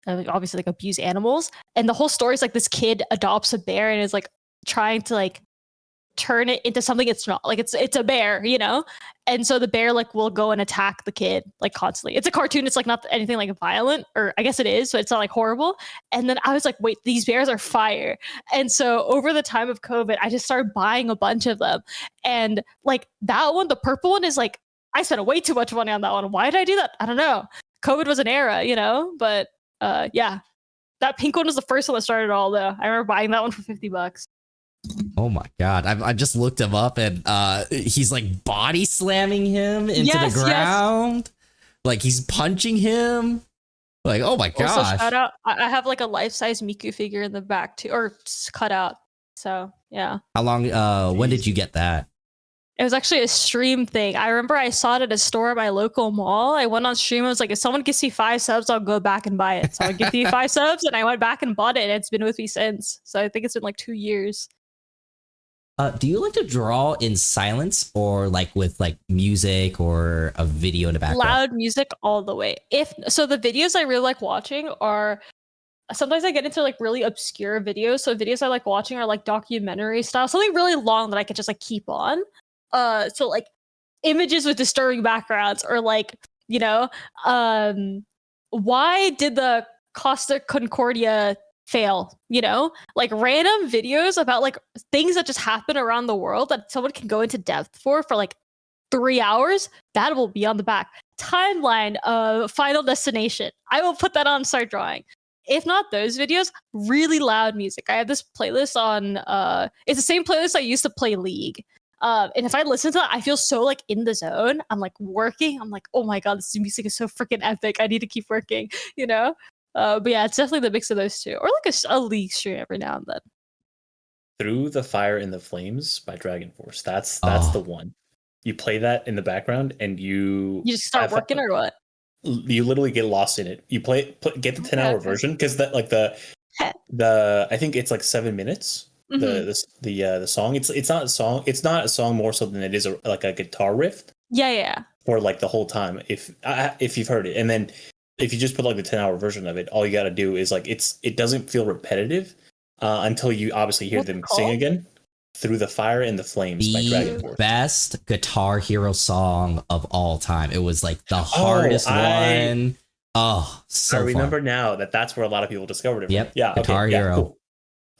obviously like abuse animals. And the whole story is like this kid adopts a bear and is like trying to like turn it into something it's not. Like it's a bear, and so the bear like will go and attack the kid like constantly. It's a cartoon. It's like not anything like violent, or I guess it is, so it's not like horrible. And then I was like, wait, these bears are fire. And so over the time of COVID, I just started buying a bunch of them. And like that one, the purple one, is like I spent way too much money on that one. Why did I do that? I don't know. COVID was an era, but yeah, that pink one was the first one that started it all though. I remember buying that one for $50. Oh my god! I just looked him up, and he's like body slamming him into the ground, like he's punching him. Like, oh my gosh! Also, shout out! I have like a life-size Miku figure in the back too, or cut out. So yeah. How long? When did you get that? It was actually a stream thing. I remember I saw it at a store at my local mall. I went on stream. I was like, if someone gives me 5 subs, I'll go back and buy it. So I gifted me 5 subs, and I went back and bought it, and it's been with me since. So I think it's been like 2 years. Do you like to draw in silence or like with like music or a video in the background? Loud music all the way. So the videos I really like watching are, sometimes I get into like really obscure videos. So videos I like watching are like documentary style, something really long that I could just like keep on. So like images with disturbing backgrounds, or like, why did the Costa Concordia fail, like random videos about like things that just happen around the world that someone can go into depth for like 3 hours. That will be on the back. Timeline of Final Destination, I will put that on, start drawing. If not those videos, really loud music. I have this playlist on it's the same playlist I used to play League, and if I listen to that, I feel so like in the zone. I'm like working, I'm like, oh my god, this music is so freaking epic, I need to keep working. But yeah, it's definitely the mix of those two, or like a League stream every now and then. Through the Fire and the Flames by Dragon Force. That's the one. You play that in the background, and you just start working, or what? You literally get lost in it. You get the 10-hour version, because that like the I think it's like 7 minutes. The song. It's not a song. It's not a song more so than it is like a guitar riff. Yeah. For like the whole time, if you've heard it, and then if you just put like the 10-hour version of it, all you got to do is like it doesn't feel repetitive until you obviously hear them sing again. Through the Fire and the Flames by Dragon Force. Best Guitar Hero song of all time. It was like the hardest one. Oh, so I remember now that's where a lot of people discovered it. Yep. Yeah. Guitar Hero. Cool.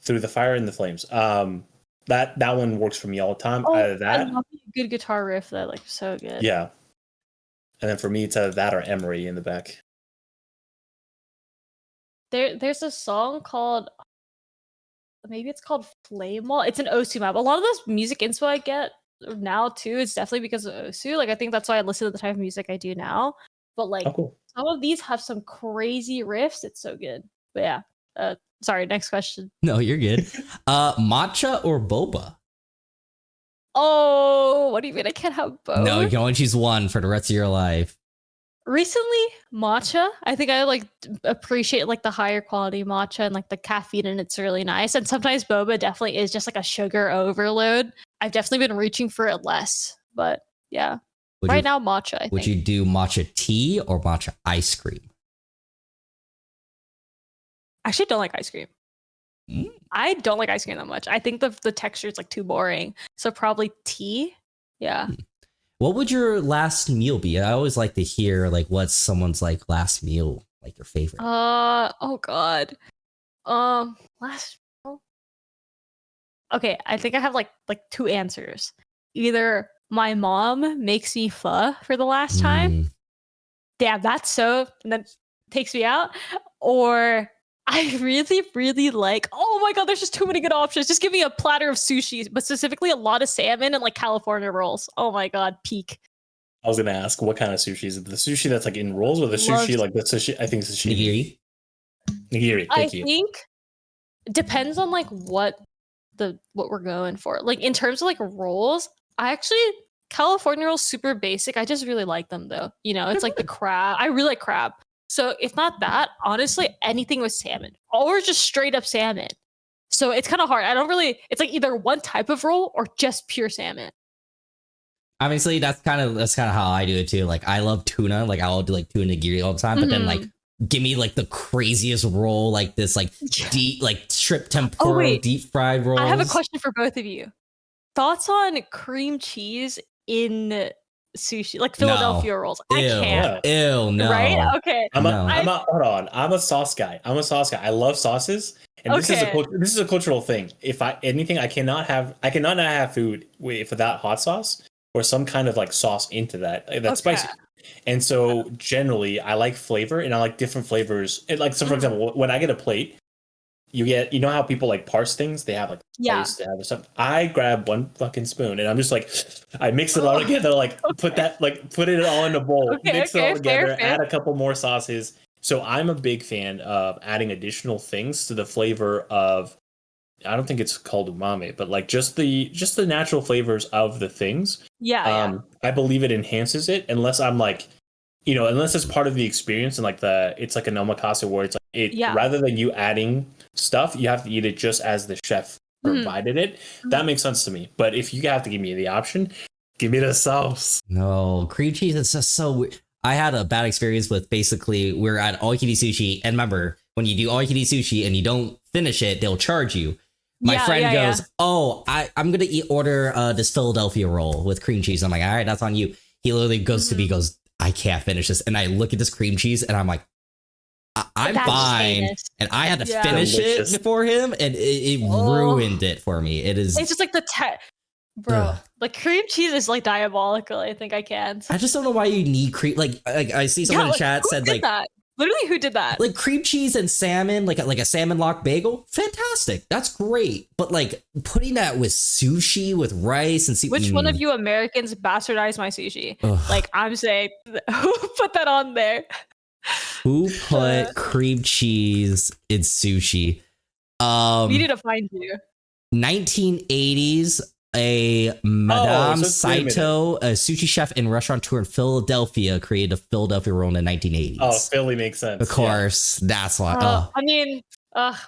Through the Fire and the Flames. That one works for me all the time. Either that, I love a good guitar riff. That like so good. Yeah. And then for me, it's either that or Emery in the back. There's a song called, maybe it's called Flame Wall. It's an Osu map. A lot of this music info I get now too is definitely because of Osu. Like I think that's why I listen to the type of music I do now. But like some of these have some crazy riffs. It's so good. But yeah. Sorry, next question. No, you're good. Matcha or boba? Oh, what do you mean I can't have both? No, you can only choose one for the rest of your life. Recently, matcha. I think I like appreciate like the higher quality matcha, and like the caffeine in it's really nice. And sometimes boba definitely is just like a sugar overload. I've definitely been reaching for it less, but yeah. Now matcha, I think. Would you do matcha tea or matcha ice cream? I actually don't like ice cream. I don't like ice cream that much. I think the texture is like too boring. So probably tea. Yeah. What would your last meal be? I always like to hear like what's someone's like last meal, like your favorite. Oh god. Last meal. Okay, I think I have like 2 answers. Either my mom makes me pho for the last time. Damn, that's so, and then takes me out. Or I really, really like, oh my god, there's just too many good options. Just give me a platter of sushi, but specifically a lot of salmon and like California rolls. Oh my god, peak. I was gonna ask what kind of sushi is it? The sushi that's like in rolls, or the sushi like the sushi? I think sashimi. Nigiri. I think depends on like what we're going for. Like in terms of like rolls, I actually California rolls super basic. I just really like them though. You know, it's like the crab. I really like crab. So if not that, honestly, anything with salmon or just straight up salmon. So it's kind of hard. I don't really. It's like either one type of roll or just pure salmon. Obviously, that's kind of how I do it too. Like I love tuna. Like I'll do like tuna nigiri all the time. But then like give me like the craziest roll, like this like deep like shrimp tempura deep fried roll. I have a question for both of you. Thoughts on cream cheese in sushi, like Philadelphia rolls? I can't. Ew, no. Right? Okay. Hold on. I'm a sauce guy. I love sauces. And this is a cultural thing. If I cannot not have food without hot sauce or some kind of like sauce into that. That's spicy. And so generally I like flavor and I like different flavors. And like, so for example, when I get a plate, you know how people like parse things? They have like place, they have stuff. I grab one fucking spoon and I'm just like, I mix it all together, like put it all in a bowl, mix it all together, add a couple more sauces. So I'm a big fan of adding additional things to the flavor of, I don't think it's called umami, but like just the natural flavors of the things. I believe it enhances it unless I'm like, unless it's part of the experience and like it's like an omakase where it's like rather than you adding stuff, you have to eat it just as the chef provided it. That makes sense to me. But if you have to give me the option, give me the sauce. No, cream cheese is just so weird. I had a bad experience with basically we're at all you can eat sushi, and remember when you do all you can eat sushi and you don't finish it, they'll charge you. My friend goes, "Oh, I'm gonna order this Philadelphia roll with cream cheese." I'm like, "All right, that's on you." He literally goes to me, goes, "I can't finish this," and I look at this cream cheese and I'm like, I'm fine. Famous. And I had to finish it before him, and it ruined it for me. It's just like bro, like cream cheese is like diabolical. I think I can't. I just don't know why you need cream. Like I see someone in chat said like that? Literally, who did that? Like cream cheese and salmon, like a salmon lock bagel, fantastic. That's great. But like putting that with sushi with rice and which one of you Americans bastardized my sushi? Like I'm saying, who put that on there? Who put cream cheese in sushi? We need to find you. 1980s. A Madame Saito, a sushi chef and restaurateur in Philadelphia, created a Philadelphia roll in the 1980s. Oh, Philly makes sense. Of course, that's why. I mean, what's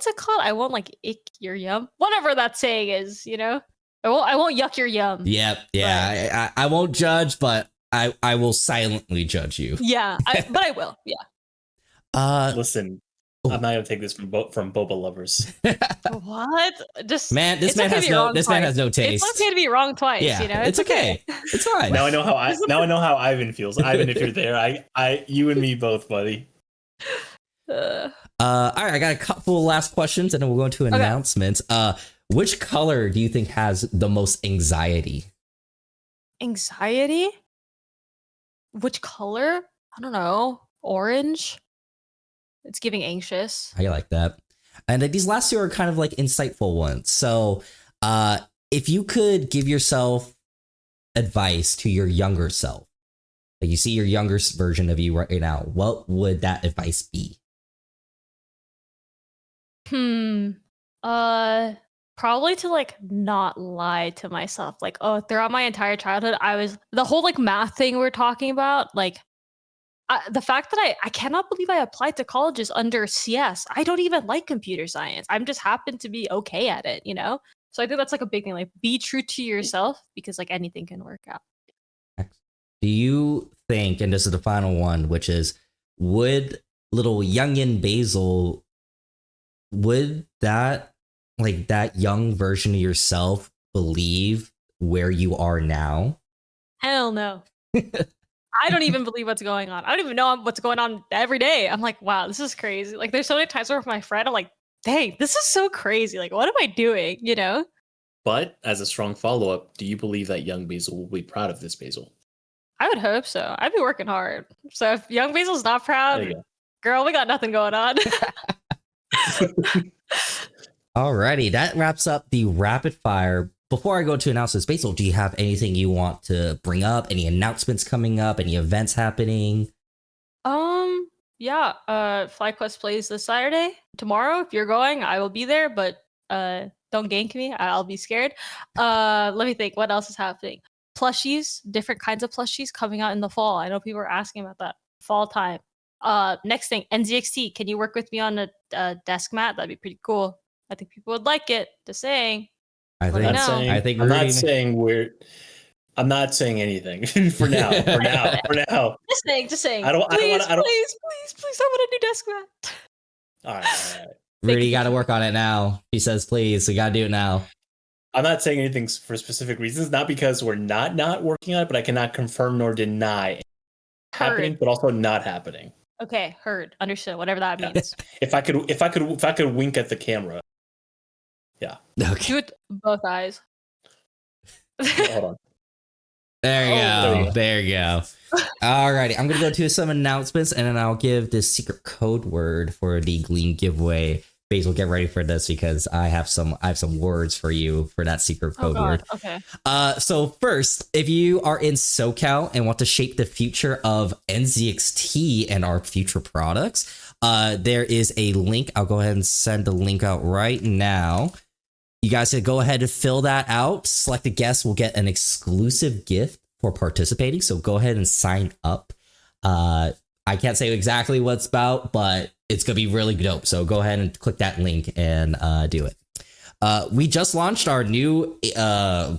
it called? I won't like ick your yum. Whatever that saying is, I won't yuck your yum. Yep, yeah. I won't judge, but I will silently judge you. Yeah, but I will. Yeah. Listen. I'm not gonna take this from boba lovers. What? Just this man has no taste. It's okay to be wrong twice. Yeah, it's okay. It's fine. Now I know how Ivan feels. Ivan, if you're there, you and me both, buddy. All right, I got a couple last questions, and then we'll go into announcements. Which color do you think has the most anxiety? Anxiety? Which color? I don't know. Orange. It's giving anxious. I like that. And these last two are kind of like insightful ones. So if you could give yourself advice to your younger self, like you see your younger version of you right now, what would that advice be? Probably to like not lie to myself. Like, throughout my entire childhood, I was the whole like math thing we're talking about, like the fact that I cannot believe I applied to colleges under CS. I don't even like computer science. I'm just happen to be okay at it, So I think that's like a big thing. Like be true to yourself because like anything can work out. Do you think, and this is the final one, which is, would little youngin Basil, would that young version of yourself believe where you are now? Hell no. I don't even believe what's going on. I don't even know what's going on every day. I'm like, wow, this is crazy. Like, there's so many times where with my friend, I'm like, dang, this is so crazy. Like, what am I doing? But as a strong follow-up, do you believe that young Basil will be proud of this Basil? I would hope so. I'd be working hard. So if young Basil's not proud, girl, we got nothing going on. Alrighty, that wraps up the rapid fire. Before I go to announcements, Basil, do you have anything you want to bring up? Any announcements coming up? Any events happening? FlyQuest plays this Saturday. Tomorrow, if you're going, I will be there. But Don't gank me. I'll be scared. Let me think. What else is happening? Plushies, different kinds of plushies coming out in the fall. I know people are asking about that. Fall time. Next thing, NZXT. Can you work with me on a desk mat? That'd be pretty cool. I think people would like it. Just saying. I think. I'm not saying we're. I'm not saying anything for now. Just saying. I don't. Please, I don't. please. I want a new desk mat. All right. Rudy got to work on it now. He says, please. We got to do it now. I'm not saying anything for specific reasons, not because we're not working on it, but I cannot confirm nor deny happening, but also not happening. Okay, heard, understood, whatever that means. If I could wink at the camera. Yeah. Okay. Do it both eyes. Hold on. There you go. Alrighty, I'm gonna go to some announcements and then I'll give this secret code word for the Gleam giveaway. Basil, get ready for this because I have some words for you for that secret code word. Okay. So first, if you are in SoCal and want to shape the future of NZXT and our future products, there is a link. I'll go ahead and send the link out right now. You guys can go ahead and fill that out. Selected guests will get an exclusive gift for participating. So go ahead and sign up. I can't say exactly what it's about, but it's going to be really dope. So go ahead and click that link and do it. We just launched our new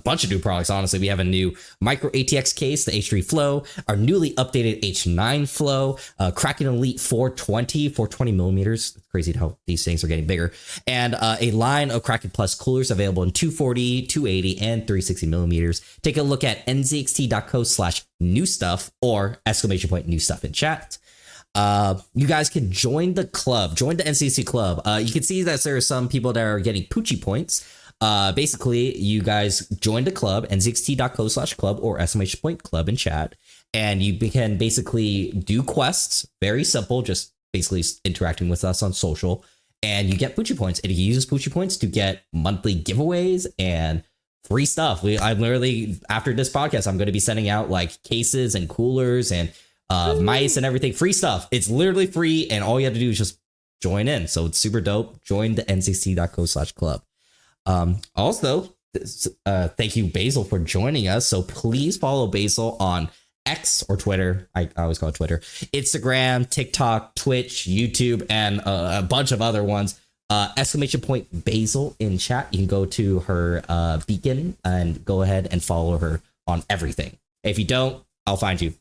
bunch of new products. Honestly, we have a new micro ATX case, the H3 Flow, our newly updated H9 Flow, Kraken Elite 420 millimeters. It's crazy how these things are getting bigger, and a line of Kraken Plus coolers available in 240, 280, and 360 millimeters. Take a look at nzxt.co/new stuff or !new stuff in chat. You guys can join the club, join the NCC club. You can see that there are some people that are getting Poochie points. Basically, you guys join the club, nzxt.co/club or !club in chat, and you can basically do quests. Very simple, just basically interacting with us on social, and you get Poochie points. And you use Poochie points to get monthly giveaways and free stuff. I'm literally, after this podcast, I'm going to be sending out like cases and coolers and mice and everything, free stuff. It's literally free, and all you have to do is just join in. So it's super dope. Join the nzxt.co/club. Also, thank you, Basil, for joining us. So please follow Basil on X or Twitter. I always call it Twitter, Instagram, TikTok, Twitch, YouTube, and a bunch of other ones. !Basil in chat. You can go to her beacon and go ahead and follow her on everything. If you don't, I'll find you.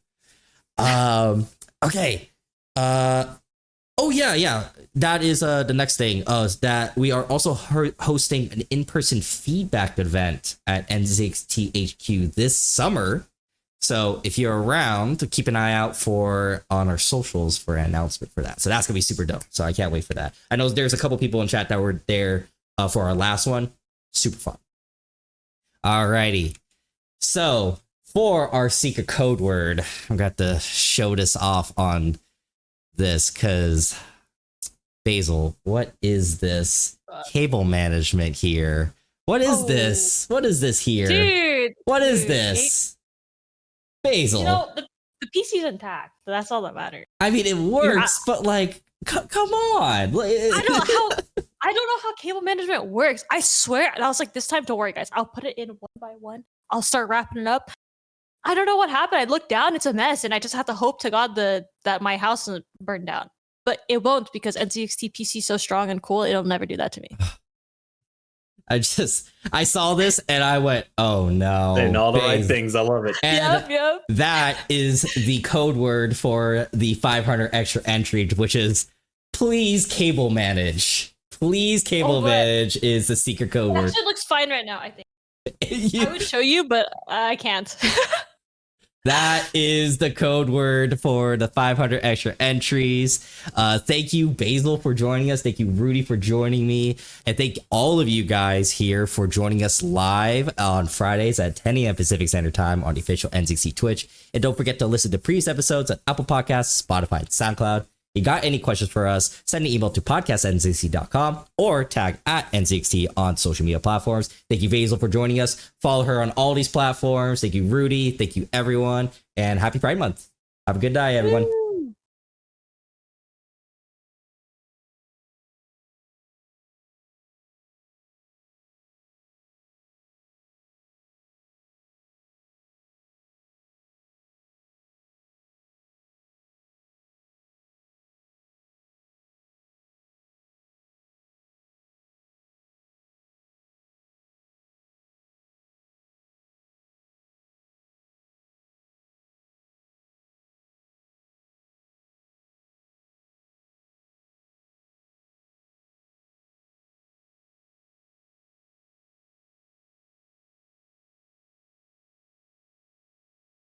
Okay. That is the next thing. Is that we are also hosting an in-person feedback event at NZXT HQ this summer. So if you're around, keep an eye out on our socials for an announcement for that. So that's gonna be super dope. So I can't wait for that. I know there's a couple people in chat that were there for our last one. Super fun. Alrighty. So for our secret code word, I'm going to have to show this off on this because, Basil, what is this cable management here? What is this? What is this here? Dude. What is this? Basil. You know, the PC's intact. That's all that matters. I mean, it works, but like, come on. I don't know how cable management works. I swear. And I was like, this time, don't worry, guys. I'll put it in one by one. I'll start wrapping it up. I don't know what happened. I looked down, it's a mess, and I just have to hope to God that my house doesn't burn down. But it won't because NZXT PC is so strong and cool, it'll never do that to me. I saw this and I went, oh no. Saying all the right things. I love it. And yep. That is the code word for the 500 extra entry, which is please cable manage. Please cable manage is the secret code word. It actually looks fine right now, I think. I would show you, but I can't. That is the code word for the 500 extra entries. Thank you, Basil, for joining us. Thank you, Rudy, for joining me. And thank all of you guys here for joining us live on Fridays at 10 a.m. Pacific Standard Time on the official NZXT Twitch. And don't forget to listen to previous episodes on Apple Podcasts, Spotify, and SoundCloud. If you got any questions for us, send an email to podcast@nzxt.com or tag @NZXT on social media platforms. Thank you, Basil, for joining us. Follow her on all these platforms. Thank you, Rudy. Thank you, everyone. And happy Pride Month. Have a good day, everyone.